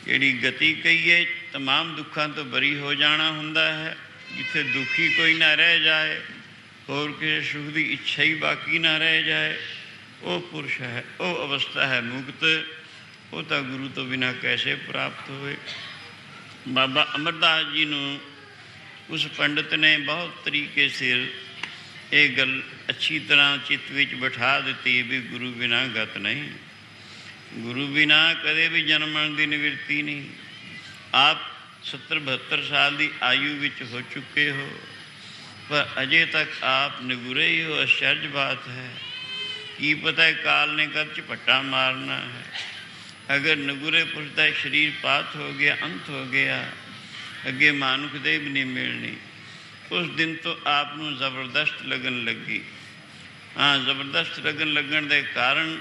ਜਿਹੜੀ ਗਤੀ ਕਹੀਏ ਤਮਾਮ ਦੁੱਖਾਂ ਤੋਂ ਬਰੀ ਹੋ ਜਾਣਾ ਹੁੰਦਾ ਹੈ, ਜਿੱਥੇ ਦੁਖੀ ਕੋਈ ਨਾ ਰਹਿ ਜਾਏ, ਹੋਰ ਕਿਸੇ ਸੁਖ ਦੀ ਇੱਛਾ ਹੀ ਬਾਕੀ ਨਾ ਰਹਿ ਜਾਏ, ਉਹ ਪੁਰਸ਼ ਹੈ, ਉਹ ਅਵਸਥਾ ਹੈ ਮੁਕਤ। ਉਹ ਤਾਂ ਗੁਰੂ ਤੋਂ ਬਿਨਾਂ ਕੈਸੇ ਪ੍ਰਾਪਤ ਹੋਵੇ। ਬਾਬਾ ਅਮਰਦਾਸ ਜੀ ਨੂੰ ਉਸ ਪੰਡਿਤ ਨੇ ਬਹੁਤ ਤਰੀਕੇ ਸਿਰ ਇਹ ਗੱਲ ਅੱਛੀ ਤਰ੍ਹਾਂ ਚਿੱਤ ਵਿੱਚ ਬਿਠਾ ਦਿੱਤੀ ਵੀ ਗੁਰੂ ਬਿਨਾਂ ਗਤ ਨਹੀਂ, ਗੁਰੂ ਬਿਨਾਂ ਕਦੇ ਵੀ ਜਨਮਣ ਦੀ ਨਿਵਰਤੀ ਨਹੀਂ। ਆਪ 70-72 ਸਾਲ ਦੀ ਆਯੂ ਵਿੱਚ ਹੋ ਚੁੱਕੇ ਹੋ, ਪਰ ਅਜੇ ਤੱਕ ਆਪ ਨਗੁਰੇ ਹੀ ਹੋ। ਅਚਰਜ ਬਾਤ ਹੈ। ਕੀ ਪਤਾ ਕਾਲ ਨੇ ਕਦ ਝਪੱਟਾ ਮਾਰਨਾ ਹੈ। ਅਗਰ ਨਗੁਰੇ ਪੁਰਸ਼ ਦਾ ਸਰੀਰ ਪਾਤ ਹੋ ਗਿਆ, ਅੰਤ ਹੋ ਗਿਆ, ਅੱਗੇ ਮਾਨੁਖ ਦੇਹ ਵੀ ਨਹੀਂ ਮਿਲਣੀ। ਉਸ ਦਿਨ ਤੋਂ ਆਪ ਨੂੰ ਜ਼ਬਰਦਸਤ ਲੱਗਣ ਲੱਗੀ। ਹਾਂ, ਜ਼ਬਰਦਸਤ ਲੱਗਣ ਦੇ ਕਾਰਨ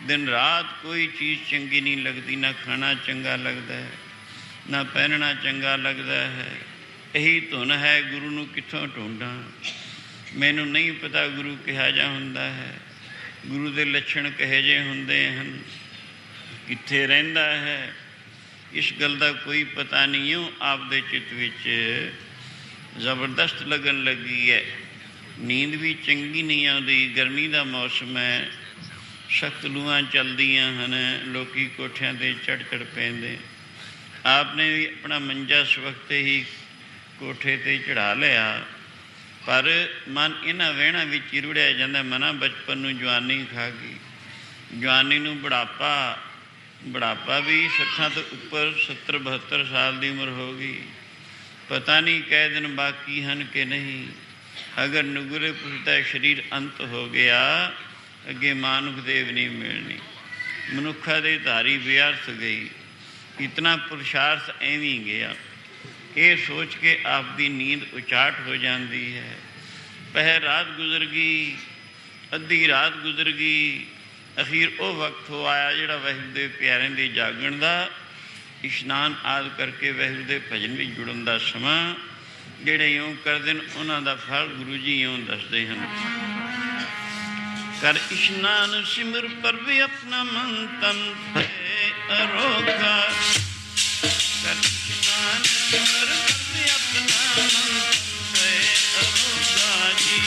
ਦਿਨ ਰਾਤ ਕੋਈ ਚੀਜ਼ ਚੰਗੀ ਨਹੀਂ ਲੱਗਦੀ। ਨਾ ਖਾਣਾ ਚੰਗਾ ਲੱਗਦਾ ਹੈ, ਨਾ ਪਹਿਨਣਾ ਚੰਗਾ ਲੱਗਦਾ ਹੈ। ਇਹੀ ਧੁਨ ਹੈ, ਗੁਰੂ ਨੂੰ ਕਿੱਥੋਂ ਢੂੰਢਾਂ। ਮੈਨੂੰ ਨਹੀਂ ਪਤਾ ਗੁਰੂ ਕਿਹਾ ਜਿਹਾ ਹੁੰਦਾ ਹੈ, ਗੁਰੂ ਦੇ ਲੱਛਣ ਕਿਹੋ ਜਿਹੇ ਹੁੰਦੇ ਹਨ, ਕਿੱਥੇ ਰਹਿੰਦਾ ਹੈ, ਇਸ ਗੱਲ ਦਾ ਕੋਈ ਪਤਾ ਨਹੀਂ। ਉਹ ਆਪਦੇ ਚਿੱਤ ਵਿੱਚ ਜ਼ਬਰਦਸਤ ਲੱਗਣ ਲੱਗੀ ਹੈ। ਨੀਂਦ ਵੀ ਚੰਗੀ ਨਹੀਂ ਆਉਂਦੀ। ਗਰਮੀ ਦਾ ਮੌਸਮ ਹੈ, ਸਖਤ ਲੂਆਂ ਚੱਲਦੀਆਂ ਹਨ, ਲੋਕ ਕੋਠਿਆਂ 'ਤੇ ਚੜ੍ਹ ਪੈਂਦੇ। ਆਪ ਨੇ ਵੀ ਆਪਣਾ ਮੰਜਾ ਇਸ ਵਕਤ ਹੀ ਕੋਠੇ 'ਤੇ ਚੜ੍ਹਾ ਲਿਆ, ਪਰ ਮਨ ਇਹਨਾਂ ਵਹਿਣਾਂ ਵਿੱਚ ਹੀ ਰੁੜਿਆ ਜਾਂਦਾ। ਮਨਾ ਬਚਪਨ ਨੂੰ ਜਵਾਨੀ ਖਾ ਗਈ, ਜਵਾਨੀ ਨੂੰ ਬੁਢਾਪਾ, ਬੁਢਾਪਾ ਵੀ 60 ਤੋਂ ਉੱਪਰ 70-72 ਸਾਲ ਦੀ ਉਮਰ ਹੋ ਗਈ। ਪਤਾ ਨਹੀਂ ਕਈ ਦਿਨ ਬਾਕੀ ਹਨ ਕਿ ਨਹੀਂ। ਅਗਰ ਨਗੁਰੇ ਪੁਰਸ਼ ਦਾ ਸਰੀਰ ਅੰਤ ਹੋ ਗਿਆ, ਅੱਗੇ ਮਾਨੁਖ ਦੇਵ ਨਹੀਂ ਮਿਲਣੀ। ਮਨੁੱਖਾ ਦੇ ਧਾਰੀ ਵਿਅਰਥ ਗਈ। ਇਤਨਾ ਪੁਰਸ਼ਾਰਥ ਐਵੇਂ ਗਿਆ। ਇਹ ਸੋਚ ਕੇ ਆਪਦੀ ਨੀਂਦ ਉਚਾਟ ਹੋ ਜਾਂਦੀ ਹੈ। ਪਹਿਰ ਰਾਤ ਗੁਜ਼ਰ ਗਈ, ਅੱਧੀ ਰਾਤ ਗੁਜ਼ਰ ਗਈ। ਅਖੀਰ ਉਹ ਵਕਤ ਹੋ ਆਇਆ ਜਿਹੜਾ ਵਾਹਿਗੁਰੂ ਦੇ ਪਿਆਰਿਆਂ ਦੇ ਜਾਗਣ ਦਾ, ਇਸ਼ਨਾਨ ਆਦਿ ਕਰਕੇ ਵਾਹਿਗੁਰੂ ਦੇ ਭਜਨ ਵਿੱਚ ਜੁੜਨ ਦਾ ਸਮਾਂ। ਜਿਹੜੇ ਇਉਂ ਕਰਦੇ ਨੇ ਉਹਨਾਂ ਦਾ ਫਲ ਗੁਰੂ ਜੀ ਇਉਂ ਦੱਸਦੇ ਹਨ। ਕਰ ਇਸ਼ਨਾਨ ਸਿਮਰ ਪਰਵ ਆਪਣਾ ਮਨ ਤਨ ਅਰੋਗਾ। ਕਰ ਇਸ਼ਨਾਨ ਸਿਮਰ ਪਰਵ ਆਪਣਾ ਮਨ ਤਨ ਅਰੋਗਾ ਜੀ।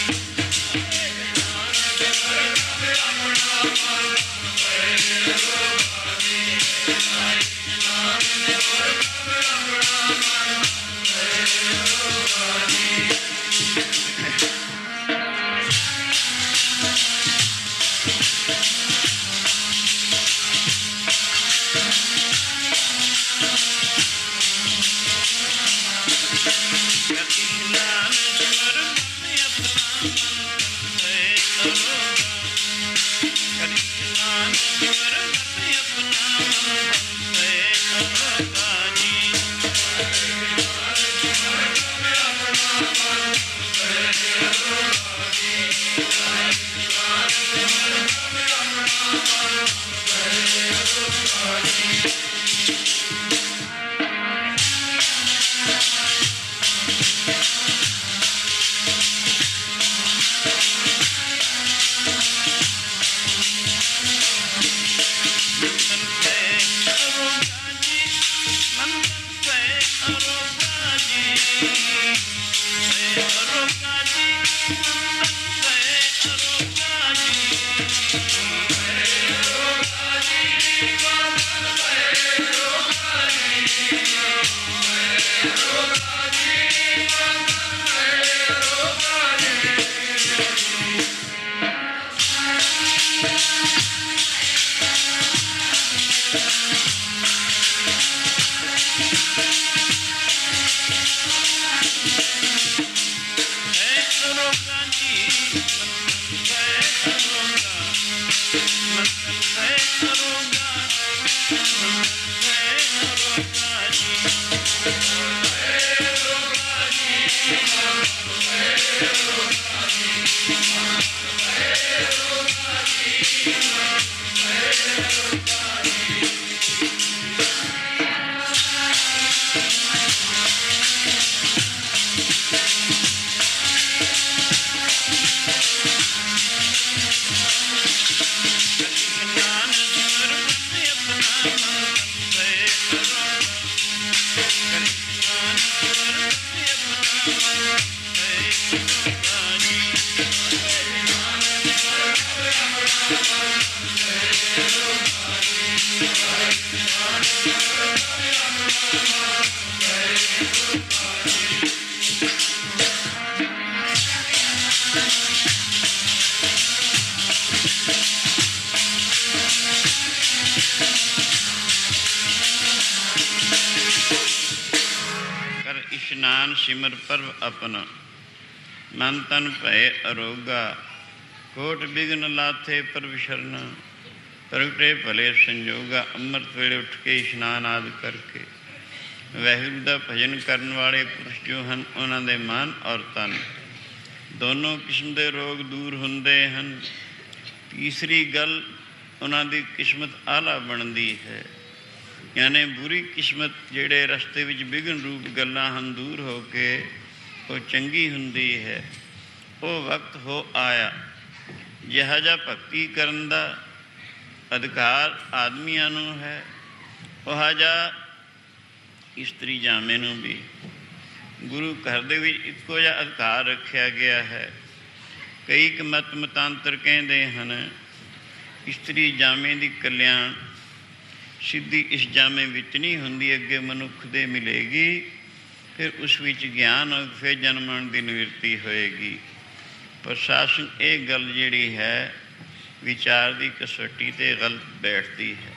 इशनान सिमर पर्व अपना, मन तन भय अरोगा, कोट बिघन लाथे प्रभ शरणा, प्रगटे भले संजोगा। अमृत वेले उठ के इशनान आदि करके वाहिगुरू का भजन करने वाले पुरुष जो हैं उन्होंने दे मन और तन दोनों किस्म के रोग दूर होंदे हैं। तीसरी गल उन्होंने किस्मत आला बनती है, यानी बुरी किस्मत जेड़े रस्ते विच विघन रूप गल्लां हन दूर हो के वो चंगी हुंदी है। वो वक्त हो आया जिहा जा भगती करन दा अधिकार आदमियां नूं है, उहा जा इस्त्री जामे नूं भी गुरु घर दे विच इक्को जिहा अधिकार रखिया गया है। कई क मत मतांतर कहते हैं इस्त्री जामे की कल्याण सिद्धि इस जामे विच नहीं हुंदी, अगे मनुख दे मिलेगी, फिर उस विच ज्ञान और फिर जन्मण की निवृत्ति होएगी। प्रशासन ये गल जिहड़ी है विचार की कसौटी ते गलत बैठती है,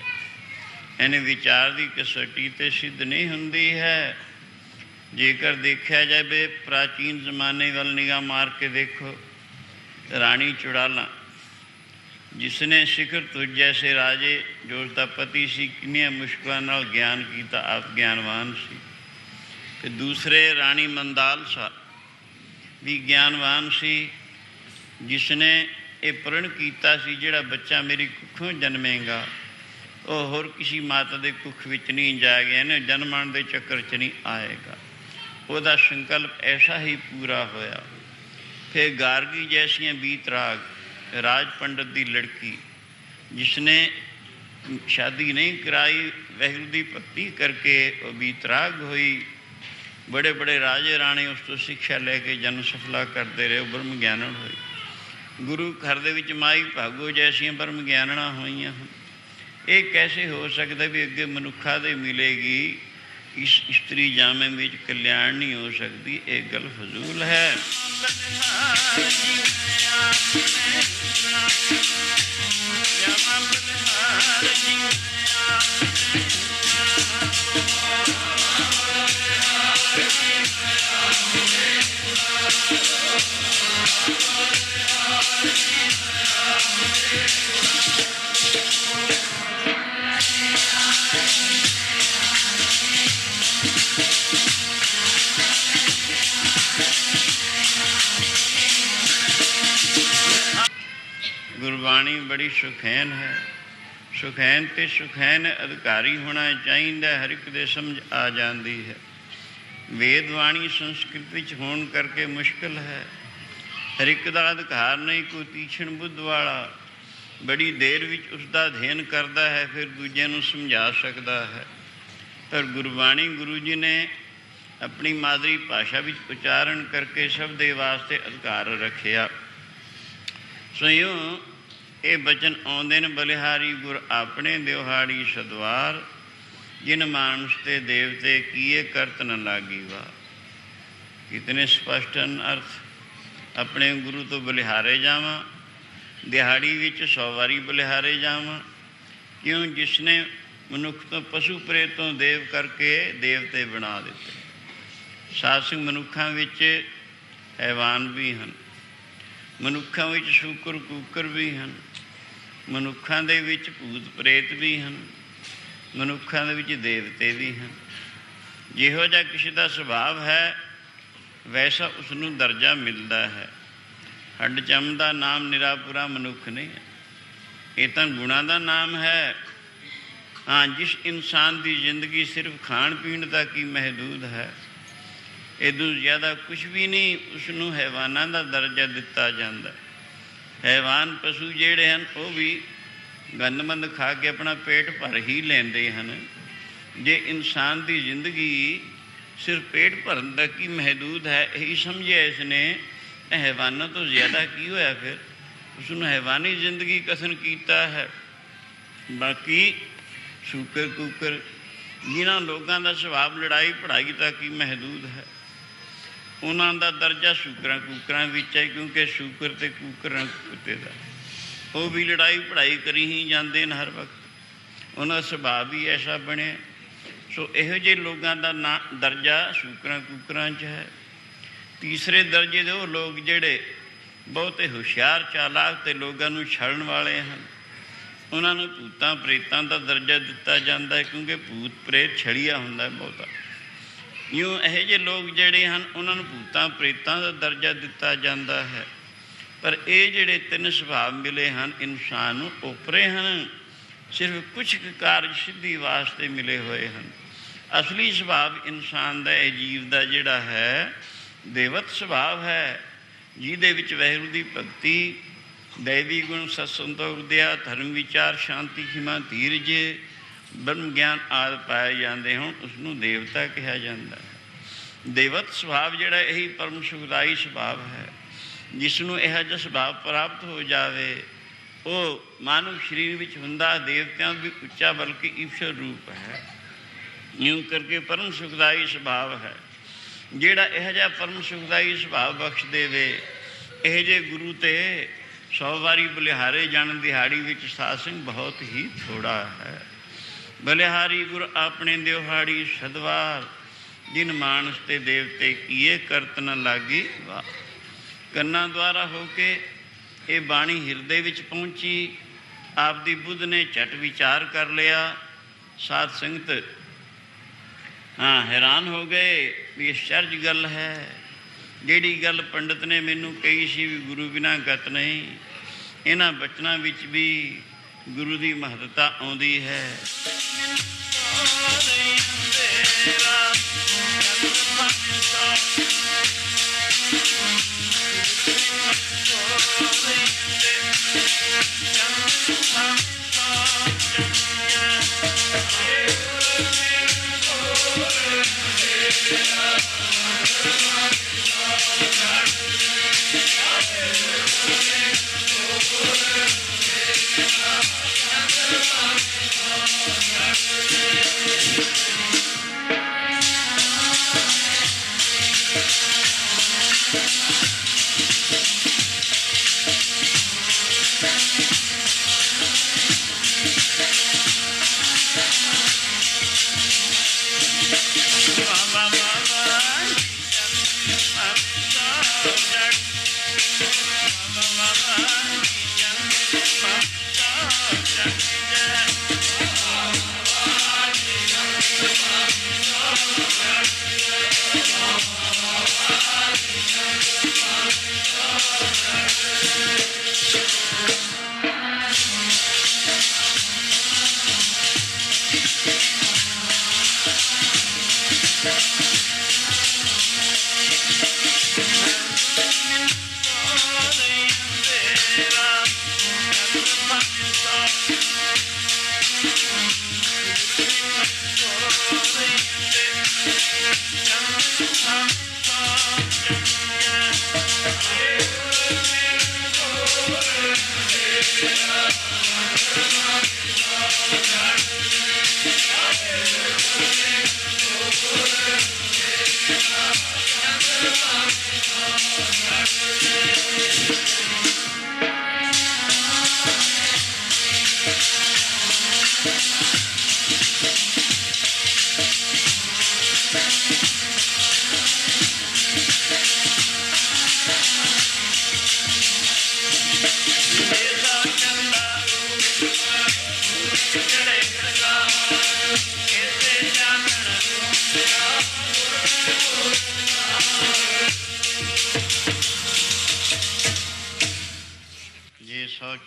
यानी विचार की कसौटी ते सिद्ध नहीं हुंदी है। जेकर देखा जाए प्राचीन जमाने वाल निगाह मार के देखो, राणी चुड़ाला जिसने शिखर तुझ जैसे राजे जो उसका पति सी किन्नियां मुश्किलों नाल ज्ञान किया, आप ज्ञानवान सी। फिर दूसरे राणी मंदाल सा भी ज्ञानवान सी, जिसने ये प्रण किया सी जिहड़ा बच्चा मेरी कुखों जन्मेगा वो होर किसी माता के कुख विच नहीं जाएगा, इन्हें जन्मण के चक्कर च नहीं आएगा। वह संकल्प ऐसा ही पूरा होया। फिर गार्गी जैसियां बीतराग राज पंडित की लड़की जिसने शादी नहीं कराई, वाहिगुरू की भक्ति करके वो बीतराग हुई। बड़े बड़े राजे राणे उस तो शिक्षा लैके जन्म सफला करते रहे, ब्रह्म ज्ञानण हुई। गुरु घर दे विच माई भागो जैसियां ब्रह्म ज्ञानणा होईयां हन। ये कैसे हो सकता भी अगे मनुखा दे मिलेगी, इस स्त्री जामे विच कल्याण नहीं हो सकती, एक गल फजूल है। ਗੁਰਬਾਣੀ ਬੜੀ ਸੁਖੈਨ ਹੈ। ਸੁਖੈਨ ਤੇ ਸੁਖੈਨ ਅਧਿਕਾਰੀ ਹੋਣਾ ਚਾਹੀਦਾ, ਹਰ ਇੱਕ ਦੇ ਸਮਝ ਆ ਜਾਂਦੀ ਹੈ। ਵੇਦ ਬਾਣੀ ਸੰਸਕ੍ਰਿਤ ਵਿੱਚ ਹੋਣ ਕਰਕੇ ਮੁਸ਼ਕਿਲ ਹੈ। ਹਰ ਇੱਕ ਦਾ ਅਧਿਕਾਰ ਨਹੀਂ। ਕੋਈ ਤੀਛਣ ਬੁੱਧ ਵਾਲਾ ਬੜੀ ਦੇਰ ਵਿੱਚ ਉਸ ਦਾ ਅਧਿਐਨ ਕਰਦਾ ਹੈ, ਫਿਰ ਦੂਜਿਆਂ ਨੂੰ ਸਮਝਾ ਸਕਦਾ ਹੈ। ਪਰ ਗੁਰਬਾਣੀ ਗੁਰੂ ਜੀ ਨੇ ਆਪਣੀ ਮਾਦਰੀ ਭਾਸ਼ਾ ਵਿੱਚ ਉਚਾਰਨ ਕਰਕੇ ਸਭ ਦੇ ਵਾਸਤੇ ਅਧਿਕਾਰ ਰੱਖਿਆ। ਸੋ ਇਉਂ ਇਹ ਬਚਨ ਆਉਂਦੇ ਨੇ, ਬਲਿਹਾਰੀ ਗੁਰ ਆਪਣੇ ਦਿਹਾੜੀ ਸਦਵਾਰ, ਜਿਨ ਮਾਨਸ ਤੇ ਦੇਵਤੇ ਕੀਏ ਕਰਤ ਨ ਲਾਗੀ ਵਾ। ਕਿਤਨੇ ਸਪਸ਼ਟ ਹਨ ਅਰਥ। ਆਪਣੇ ਗੁਰੂ ਤੋਂ ਬਲਿਹਾਰੇ ਜਾਵਾਂ, ਦਿਹਾੜੀ ਵਿੱਚ 100 ਵਾਰੀ ਬਲਿਹਾਰੇ ਜਾਵਾਂ। ਕਿਉਂ? ਜਿਸ ਨੇ ਮਨੁੱਖ ਤੋਂ ਪਸ਼ੂ ਪ੍ਰੇਤ ਤੋਂ ਦੇਵ ਕਰਕੇ ਦੇਵਤੇ ਬਣਾ ਦਿੱਤੇ। ਸਾਧ ਸੰਗ ਮਨੁੱਖਾਂ ਵਿੱਚ ਹੈਵਾਨ ਵੀ ਹਨ, ਮਨੁੱਖਾਂ ਵਿੱਚ ਸ਼ੂਕਰ ਕੂਕਰ ਵੀ ਹਨ, ਮਨੁੱਖਾਂ ਦੇ ਵਿੱਚ ਭੂਤ ਪ੍ਰੇਤ ਵੀ ਹਨ, ਮਨੁੱਖਾਂ ਦੇ ਵਿੱਚ ਦੇਵਤੇ ਵੀ ਹਨ। ਜਿਹੋ ਜਿਹਾ ਕਿਸੇ ਦਾ ਸੁਭਾਵ ਹੈ ਵੈਸਾ ਉਸ ਨੂੰ ਦਰਜਾ ਮਿਲਦਾ ਹੈ। ਹੱਡ ਚੰਮ ਦਾ ਨਾਮ ਨਿਰਾਪੁਰਾ ਮਨੁੱਖ ਨਹੀਂ ਹੈ, ਇਹ ਤਾਂ ਗੁਣਾਂ ਦਾ ਨਾਮ ਹੈ। ਹਾਂ, ਜਿਸ ਇਨਸਾਨ ਦੀ ਜ਼ਿੰਦਗੀ ਸਿਰਫ ਖਾਣ ਪੀਣ ਤੱਕ ਹੀ ਮਹਿਦੂਦ ਹੈ, ਇਦੋਂ ਜ਼ਿਆਦਾ ਕੁਛ ਵੀ ਨਹੀਂ, ਉਸ ਨੂੰ ਹੈਵਾਨਾਂ ਦਾ ਦਰਜਾ ਦਿੱਤਾ ਜਾਂਦਾ। ਹੈਵਾਨ ਪਸ਼ੂ ਜਿਹੜੇ ਹਨ ਉਹ ਵੀ ਗੰਦਮੰਦ ਖਾ ਕੇ ਆਪਣਾ ਪੇਟ ਭਰ ਹੀ ਲੈਂਦੇ ਹਨ। ਜੇ ਇਨਸਾਨ ਦੀ ਜ਼ਿੰਦਗੀ ਸਿਰਫ ਪੇਟ ਭਰਨ ਤੱਕ ਹੀ ਮਹਿਦੂਦ ਹੈ, ਇਹੀ ਸਮਝਿਆ ਇਸ ਨੇ, ਹੈਵਾਨਾਂ ਤੋਂ ਜ਼ਿਆਦਾ ਕੀ ਹੋਇਆ? ਫਿਰ ਉਸ ਨੂੰ ਹੈਵਾਨੀ ਜ਼ਿੰਦਗੀ ਕਥਨ ਕੀਤਾ ਹੈ। ਬਾਕੀ ਸ਼ੂਕਰ ਕੂਕਰ, ਜਿਨ੍ਹਾਂ ਲੋਕਾਂ ਦਾ ਸੁਭਾਵ ਲੜਾਈ ਪੜ੍ਹਾਈ ਤੱਕ ਹੀ ਮਹਿਦੂਦ ਹੈ, ਉਹਨਾਂ ਦਾ ਦਰਜਾ ਸ਼ੂਕਰਾਂ ਕੂਕਰਾਂ ਵਿੱਚ ਹੈ। ਕਿਉਂਕਿ ਸ਼ੂਕਰ ਅਤੇ ਕੂਕਰ ਕੁੱਤੇ ਦਾ, ਉਹ ਵੀ ਲੜਾਈ ਪੜ੍ਹਾਈ ਕਰੀ ਹੀ ਜਾਂਦੇ ਨੇ ਹਰ ਵਕਤ, ਉਹਨਾਂ ਦਾ ਸੁਭਾਅ ਵੀ ਐਸਾ ਬਣਿਆ। ਸੋ ਇਹੋ ਜਿਹੇ ਲੋਕਾਂ ਦਾ ਦਰਜਾ ਸ਼ੂਕਰਾਂ ਕੂਕਰਾਂ 'ਚ ਹੈ। ਤੀਸਰੇ ਦਰਜੇ ਦੇ ਉਹ ਲੋਕ ਜਿਹੜੇ ਬਹੁਤੇ ਹੁਸ਼ਿਆਰ ਚਾਲਾਕ ਅਤੇ ਲੋਕਾਂ ਨੂੰ ਛਲਣ ਵਾਲੇ ਹਨ, ਉਹਨਾਂ ਨੂੰ ਭੂਤਾਂ ਪ੍ਰੇਤਾਂ ਦਾ ਦਰਜਾ ਦਿੱਤਾ ਜਾਂਦਾ ਹੈ। ਕਿਉਂਕਿ ਭੂਤ ਪ੍ਰੇਤ ਛੜੀਆ ਹੁੰਦਾ ਬਹੁਤਾ। ਇਉਂ ਇਹੋ ਜਿਹੇ ਲੋਕ ਜਿਹੜੇ ਹਨ ਉਹਨਾਂ ਨੂੰ ਭੂਤਾਂ ਪ੍ਰੇਤਾਂ ਦਾ ਦਰਜਾ ਦਿੱਤਾ ਜਾਂਦਾ ਹੈ। ਪਰ ਇਹ ਜਿਹੜੇ 3 ਸੁਭਾਅ ਮਿਲੇ ਹਨ ਇਨਸਾਨ ਨੂੰ, ਓਪਰੇ ਹਨ, ਸਿਰਫ ਕੁਛ ਕਾਰਜ ਸਿੱਧੀ ਵਾਸਤੇ ਮਿਲੇ ਹੋਏ ਹਨ। ਅਸਲੀ ਸੁਭਾਵ ਇਨਸਾਨ ਦਾ, ਇਹ ਜੀਵ ਦਾ ਜਿਹੜਾ ਹੈ, ਦੇਵਤ ਸੁਭਾਵ ਹੈ, ਜਿਹਦੇ ਵਿੱਚ ਵਾਹਿਗੁਰੂ ਦੀ ਭਗਤੀ, ਦੈਵੀ ਗੁਣ, ਸਤ ਸੰਤੋਖ, ਵਿਦਿਆ, ਧਰਮ ਵਿਚਾਰ, ਸ਼ਾਂਤੀ, ਖਿਮਾ, ਧੀਰਜ, ਬ੍ਰਹਮ ਗਿਆਨ ਆਦਿ ਪਾਏ ਜਾਂਦੇ ਹੋਣ, ਉਸਨੂੰ ਦੇਵਤਾ ਕਿਹਾ ਜਾਂਦਾ ਹੈ। ਦੇਵਤ ਸੁਭਾਵ ਜਿਹੜਾ ਇਹੀ ਪਰਮ ਸੁਖਦਾਈ ਸੁਭਾਵ ਹੈ। ਜਿਸ ਨੂੰ ਇਹੋ ਜਿਹਾ ਸੁਭਾਵ ਪ੍ਰਾਪਤ ਹੋ ਜਾਵੇ ਉਹ ਮਾਨਵ ਸਰੀਰ ਵਿੱਚ ਹੁੰਦਾ ਦੇਵਤਿਆਂ ਵੀ ਉੱਚਾ, ਬਲਕਿ ਈਸ਼ਵਰ ਰੂਪ ਹੈ। ਇਉਂ ਕਰਕੇ ਪਰਮ ਸੁਖਦਾਈ ਸੁਭਾਵ ਹੈ। ਜਿਹੜਾ ਇਹੋ ਜਿਹਾ ਪਰਮ ਸੁਖਦਾਈ ਸੁਭਾਵ ਬਖਸ਼ ਦੇਵੇ, ਇਹੋ ਜਿਹੇ ਗੁਰੂ ਤੇ 100 ਵਾਰੀ ਬਲਿਹਾਰੇ ਜਾਣ ਦਿਹਾੜੀ ਵਿੱਚ ਸਾਧ ਸੰਗ ਬਹੁਤ ਹੀ ਥੋੜ੍ਹਾ ਹੈ। ਬਲਿਹਾਰੀ ਗੁਰ ਆਪਣੇ ਦਿਹਾੜੀ ਸਦਵਾਰ, ਜਿਨ ਮਾਨਸ ਤੇ ਦੇਵਤੇ ਕੀਏ ਕਰਤ ਨ ਲਾਗੀ ਵਾਹ। ਕੰਨਾਂ ਦੁਆਰਾ ਹੋ ਕੇ ਇਹ ਬਾਣੀ ਹਿਰਦੇ ਵਿੱਚ ਪਹੁੰਚੀ, ਆਪਦੀ ਬੁੱਧ ਨੇ ਝਟ ਵਿਚਾਰ ਕਰ ਲਿਆ। ਸਾਧ ਸੰਗਤ ਹੈਰਾਨ ਹੋ ਗਏ ਵੀ ਇਹ ਅਚਰਜ ਗੱਲ ਹੈ। ਜਿਹੜੀ ਗੱਲ ਪੰਡਤ ਨੇ ਮੈਨੂੰ ਕਹੀ ਸੀ ਵੀ ਗੁਰੂ ਬਿਨਾਂ ਗਤ ਨਹੀਂ, ਇਹਨਾਂ ਬਚਨਾਂ ਵਿੱਚ ਵੀ ਗੁਰੂ ਦੀ ਮਹੱਤਤਾ ਆਉਂਦੀ ਹੈ।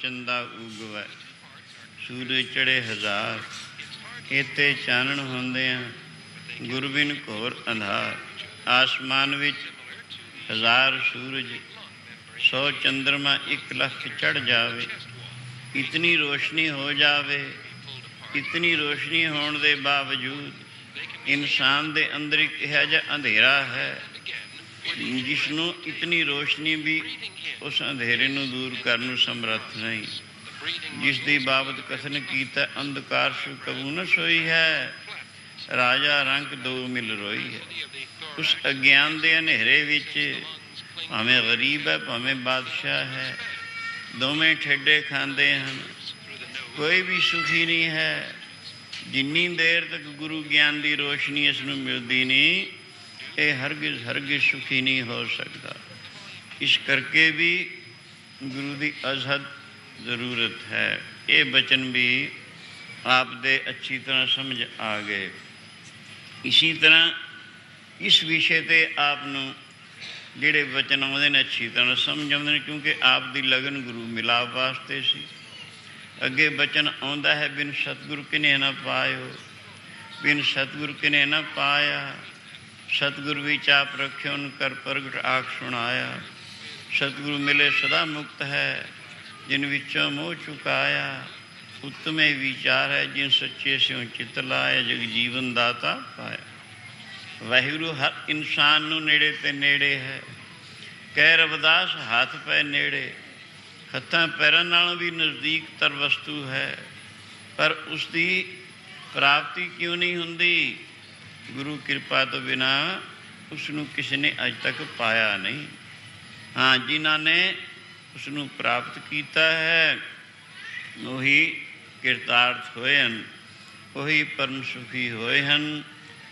ਚੰਦਾ ਉਗਵੈ, ਸੂਰਜ ਚੜੇ ਹਜ਼ਾਰ, ਇੱਥੇ ਚਾਨਣ ਹੁੰਦਿਆਂ ਗੁਰ ਬਿਨ ਘੋਰ ਅੰਧਾਰ। ਆਸਮਾਨ ਵਿੱਚ 1000 ਸੂਰਜ, 100 ਚੰਦਰਮਾ, 1 ਲੱਖ ਚੜ੍ਹ ਜਾਵੇ, ਇਤਨੀ ਰੋਸ਼ਨੀ ਹੋ ਜਾਵੇ, ਇਤਨੀ ਰੋਸ਼ਨੀ ਹੋਣ ਦੇ ਬਾਵਜੂਦ ਇਨਸਾਨ ਦੇ ਅੰਦਰ ਇੱਕ ਇਹੋ ਜਿਹਾ ਅੰਧੇਰਾ ਹੈ ਜਿਸ ਨੂੰ ਇਤਨੀ ਰੋਸ਼ਨੀ ਵੀ ਉਸ ਅੰਧੇਰੇ ਨੂੰ ਦੂਰ ਕਰਨ ਨੂੰ ਸਮਰੱਥ ਨਹੀਂ। ਜਿਸ ਦੀ ਬਾਬਤ ਕਥਨ ਕੀਤਾ, ਅੰਧਕਾਰ ਸੁ ਕਬੂ ਨ ਸੋਈ ਹੈ, ਰਾਜਾ ਰੰਕ ਦੋ ਮਿਲ ਰੋਈ ਹੈ। ਉਸ ਅਗਿਆਨ ਦੇ ਹਨੇਰੇ ਵਿੱਚ ਭਾਵੇਂ ਗਰੀਬ ਹੈ ਭਾਵੇਂ ਬਾਦਸ਼ਾਹ ਹੈ, ਦੋਵੇਂ ਠੇਡੇ ਖਾਂਦੇ ਹਨ, ਕੋਈ ਵੀ ਸੁਖੀ ਨਹੀਂ ਹੈ। ਜਿੰਨੀ ਦੇਰ ਤੱਕ ਗੁਰੂ ਗਿਆਨ ਦੀ ਰੋਸ਼ਨੀ ਇਸ ਨੂੰ ਮਿਲਦੀ ਨਹੀਂ, ਇਹ ਹਰਗਿਜ਼ ਸੁਖੀ ਨਹੀਂ ਹੋ ਸਕਦਾ। ਇਸ ਕਰਕੇ ਵੀ ਗੁਰੂ ਦੀ ਅਜ਼ਹਦ ਜ਼ਰੂਰਤ ਹੈ। ਇਹ ਬਚਨ ਵੀ ਆਪ ਦੇ ਅੱਛੀ ਤਰ੍ਹਾਂ ਸਮਝ ਆ ਗਏ। ਇਸੀ ਤਰ੍ਹਾਂ ਇਸ ਵਿਸ਼ੇ 'ਤੇ ਆਪ ਨੂੰ ਜਿਹੜੇ ਬਚਨ ਆਉਂਦੇ ਨੇ ਅੱਛੀ ਤਰ੍ਹਾਂ ਸਮਝ ਆਉਂਦੇ ਨੇ, ਕਿਉਂਕਿ ਆਪ ਦੀ ਲਗਨ ਗੁਰੂ ਮਿਲਾਪ ਵਾਸਤੇ ਸੀ। ਅੱਗੇ ਬਚਨ ਆਉਂਦਾ ਹੈ, ਬਿਨ ਸਤਿਗੁਰ ਕਿਨੇ ਨਾ ਪਾਇਓ, ਬਿਨ ਸਤਿਗੁਰ ਕਿਨੇ ਨਾ ਪਾਇਆ, ਸਤਿਗੁਰ ਵਿੱਚ ਆਪ ਰੱਖਿਓਨ ਕਰ ਪ੍ਰਗਟ ਆਖ ਸੁਣਾਇਆ। ਸਤਿਗੁਰੂ ਮਿਲੇ ਸਦਾ ਮੁਕਤ ਹੈ, ਜਿਨ ਵਿੱਚੋਂ ਮੋਹ ਚੁਕਾਇਆ। ਉੱਤਮੇ ਵਿਚਾਰ ਹੈ, ਜਿਨ ਸੱਚੇ ਸਿਉ ਚਿੱਤ ਲਾਇਆ, ਜਗ ਜੀਵਨ ਦਾਤਾ ਪਾਇਆ। ਵਾਹਿਗੁਰੂ ਹਰ ਇਨਸਾਨ ਨੂੰ ਨੇੜੇ ਤੇ ਨੇੜੇ ਹੈ। ਕਹਿ ਰਵਿਦਾਸ ਹੱਥ ਪੈ ਨੇੜੇ, ਹੱਥਾਂ ਪੈਰਾਂ ਨਾਲੋਂ ਵੀ ਨਜ਼ਦੀਕਤਰ ਵਸਤੂ ਹੈ, ਪਰ ਉਸ ਦੀ ਪ੍ਰਾਪਤੀ ਕਿਉਂ ਨਹੀਂ ਹੁੰਦੀ? ਗੁਰੂ ਕਿਰਪਾ ਤੋਂ ਬਿਨਾਂ ਉਸ ਨੂੰ ਕਿਸੇ ਨੇ ਅੱਜ ਤੱਕ ਪਾਇਆ ਨਹੀਂ। ਹਾਂ, ਜਿਨ੍ਹਾਂ ਨੇ ਉਸ ਨੂੰ ਪ੍ਰਾਪਤ ਕੀਤਾ ਹੈ ਉਹੀ ਕਿਰਤਾਰਥ ਹੋਏ ਹਨ, ਉਹੀ ਪਰਮ ਸੁਖੀ ਹੋਏ ਹਨ,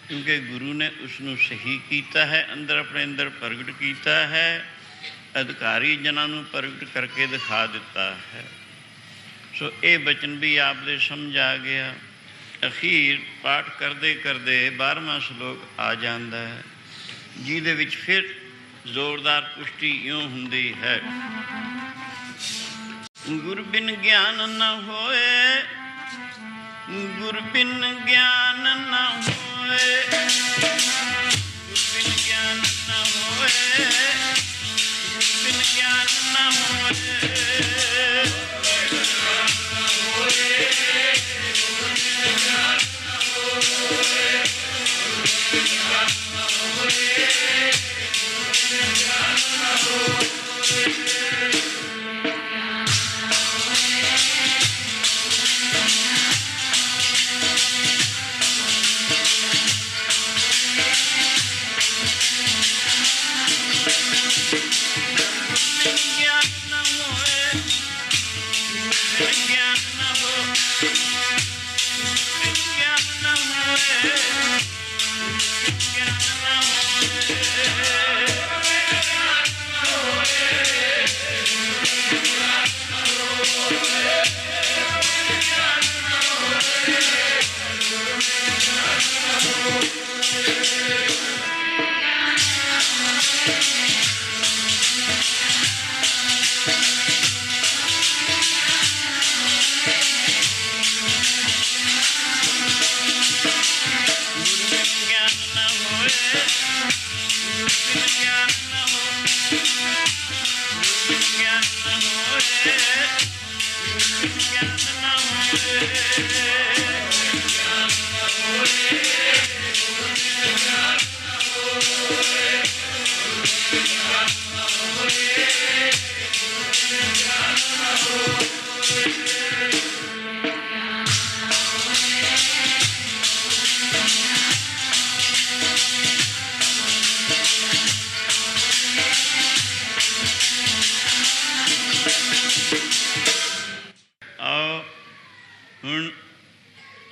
ਕਿਉਂਕਿ ਗੁਰੂ ਨੇ ਉਸ ਨੂੰ ਸਹੀ ਕੀਤਾ ਹੈ, ਅੰਦਰ ਆਪਣੇ ਅੰਦਰ ਪ੍ਰਗਟ ਕੀਤਾ ਹੈ, ਅਧਿਕਾਰੀ ਜਨਾਂ ਨੂੰ ਪ੍ਰਗਟ ਕਰਕੇ ਦਿਖਾ ਦਿੱਤਾ ਹੈ। ਸੋ ਇਹ ਬਚਨ ਵੀ ਆਪ ਦੇ ਸਮਝ ਆ ਗਿਆ। ਅਖੀਰ ਪਾਠ ਕਰਦੇ ਕਰਦੇ 12ਵਾਂ ਸ਼ਲੋਕ ਆ ਜਾਂਦਾ ਹੈ, ਜਿਹਦੇ ਵਿੱਚ ਫਿਰ ਜ਼ੋਰਦਾਰ ਪੁਸ਼ਟੀ ਇਉਂ ਹੁੰਦੀ ਹੈ, ਗੁਰ ਬਿਨ ਗਿਆਨ ਨ ਹੋਏ, ਗੁਰ ਬਿਨ ਗਿਆਨ ਨ ਹੋਏ, ਗੁਰ ਬਿਨ ਗਿਆਨ ਨ ਹੋਏ, ਗੁਰ ਬਿਨ ਗਿਆਨ ਨ ਹੋਏ,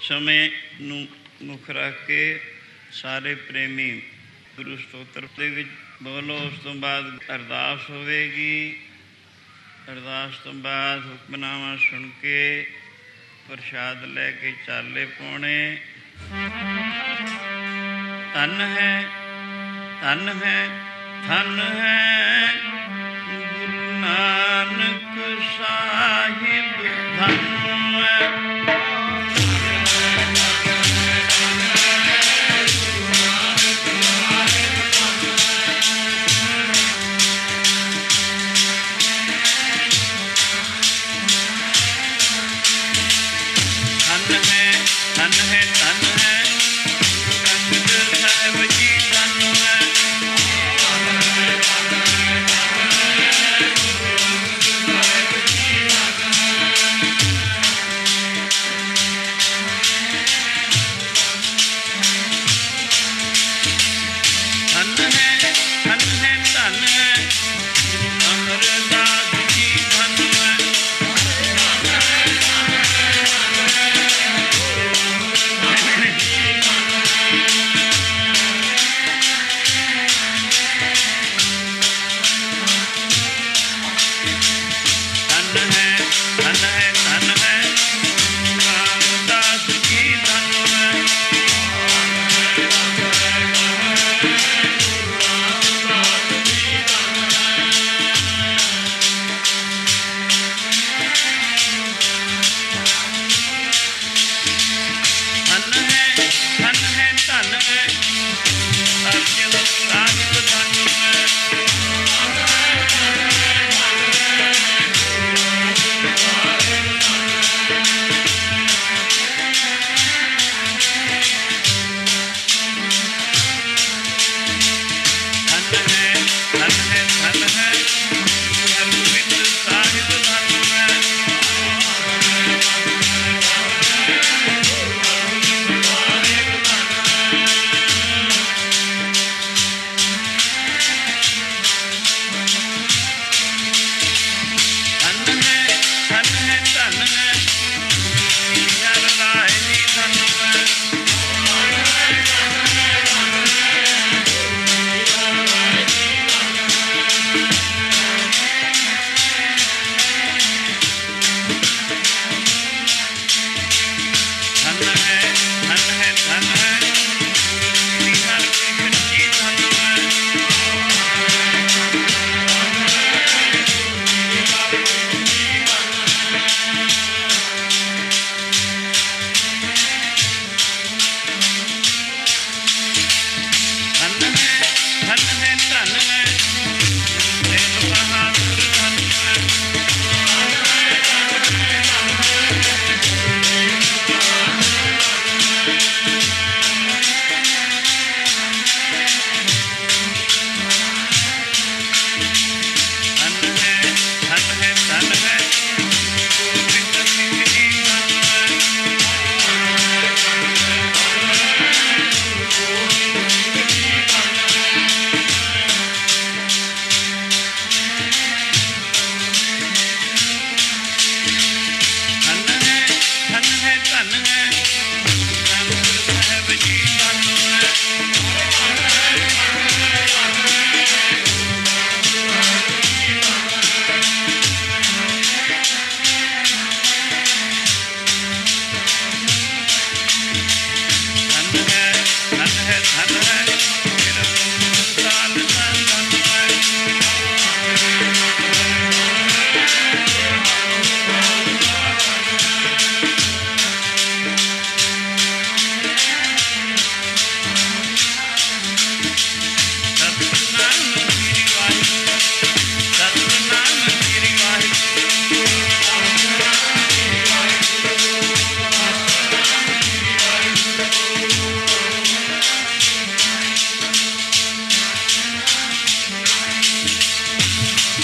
ਸਮੇਂ ਨੂੰ ਮੁੱਖ ਰੱਖ ਕੇ ਸਾਰੇ ਪ੍ਰੇਮੀ ਗੁਰੂ ਸਤੋਤਰ ਦੇ ਵਿੱਚ ਬੋਲੋ। ਉਸ ਤੋਂ ਬਾਅਦ ਅਰਦਾਸ ਹੋਵੇਗੀ। ਅਰਦਾਸ ਤੋਂ ਬਾਅਦ ਹੁਕਮਨਾਮਾ ਸੁਣ ਕੇ ਪ੍ਰਸ਼ਾਦ ਲੈ ਕੇ ਚਾਲੇ ਪਾਉਣੇ। ਧੰਨ ਹੈ, ਧੰਨ ਹੈ, ਧੰਨ ਹੈ ਗੁਰੂ ਨਾਨਕ ਸਾਹਿਬ।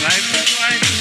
ਵਾਹਿਗੁਰੂ ਵਾਹਿਗੁਰੂ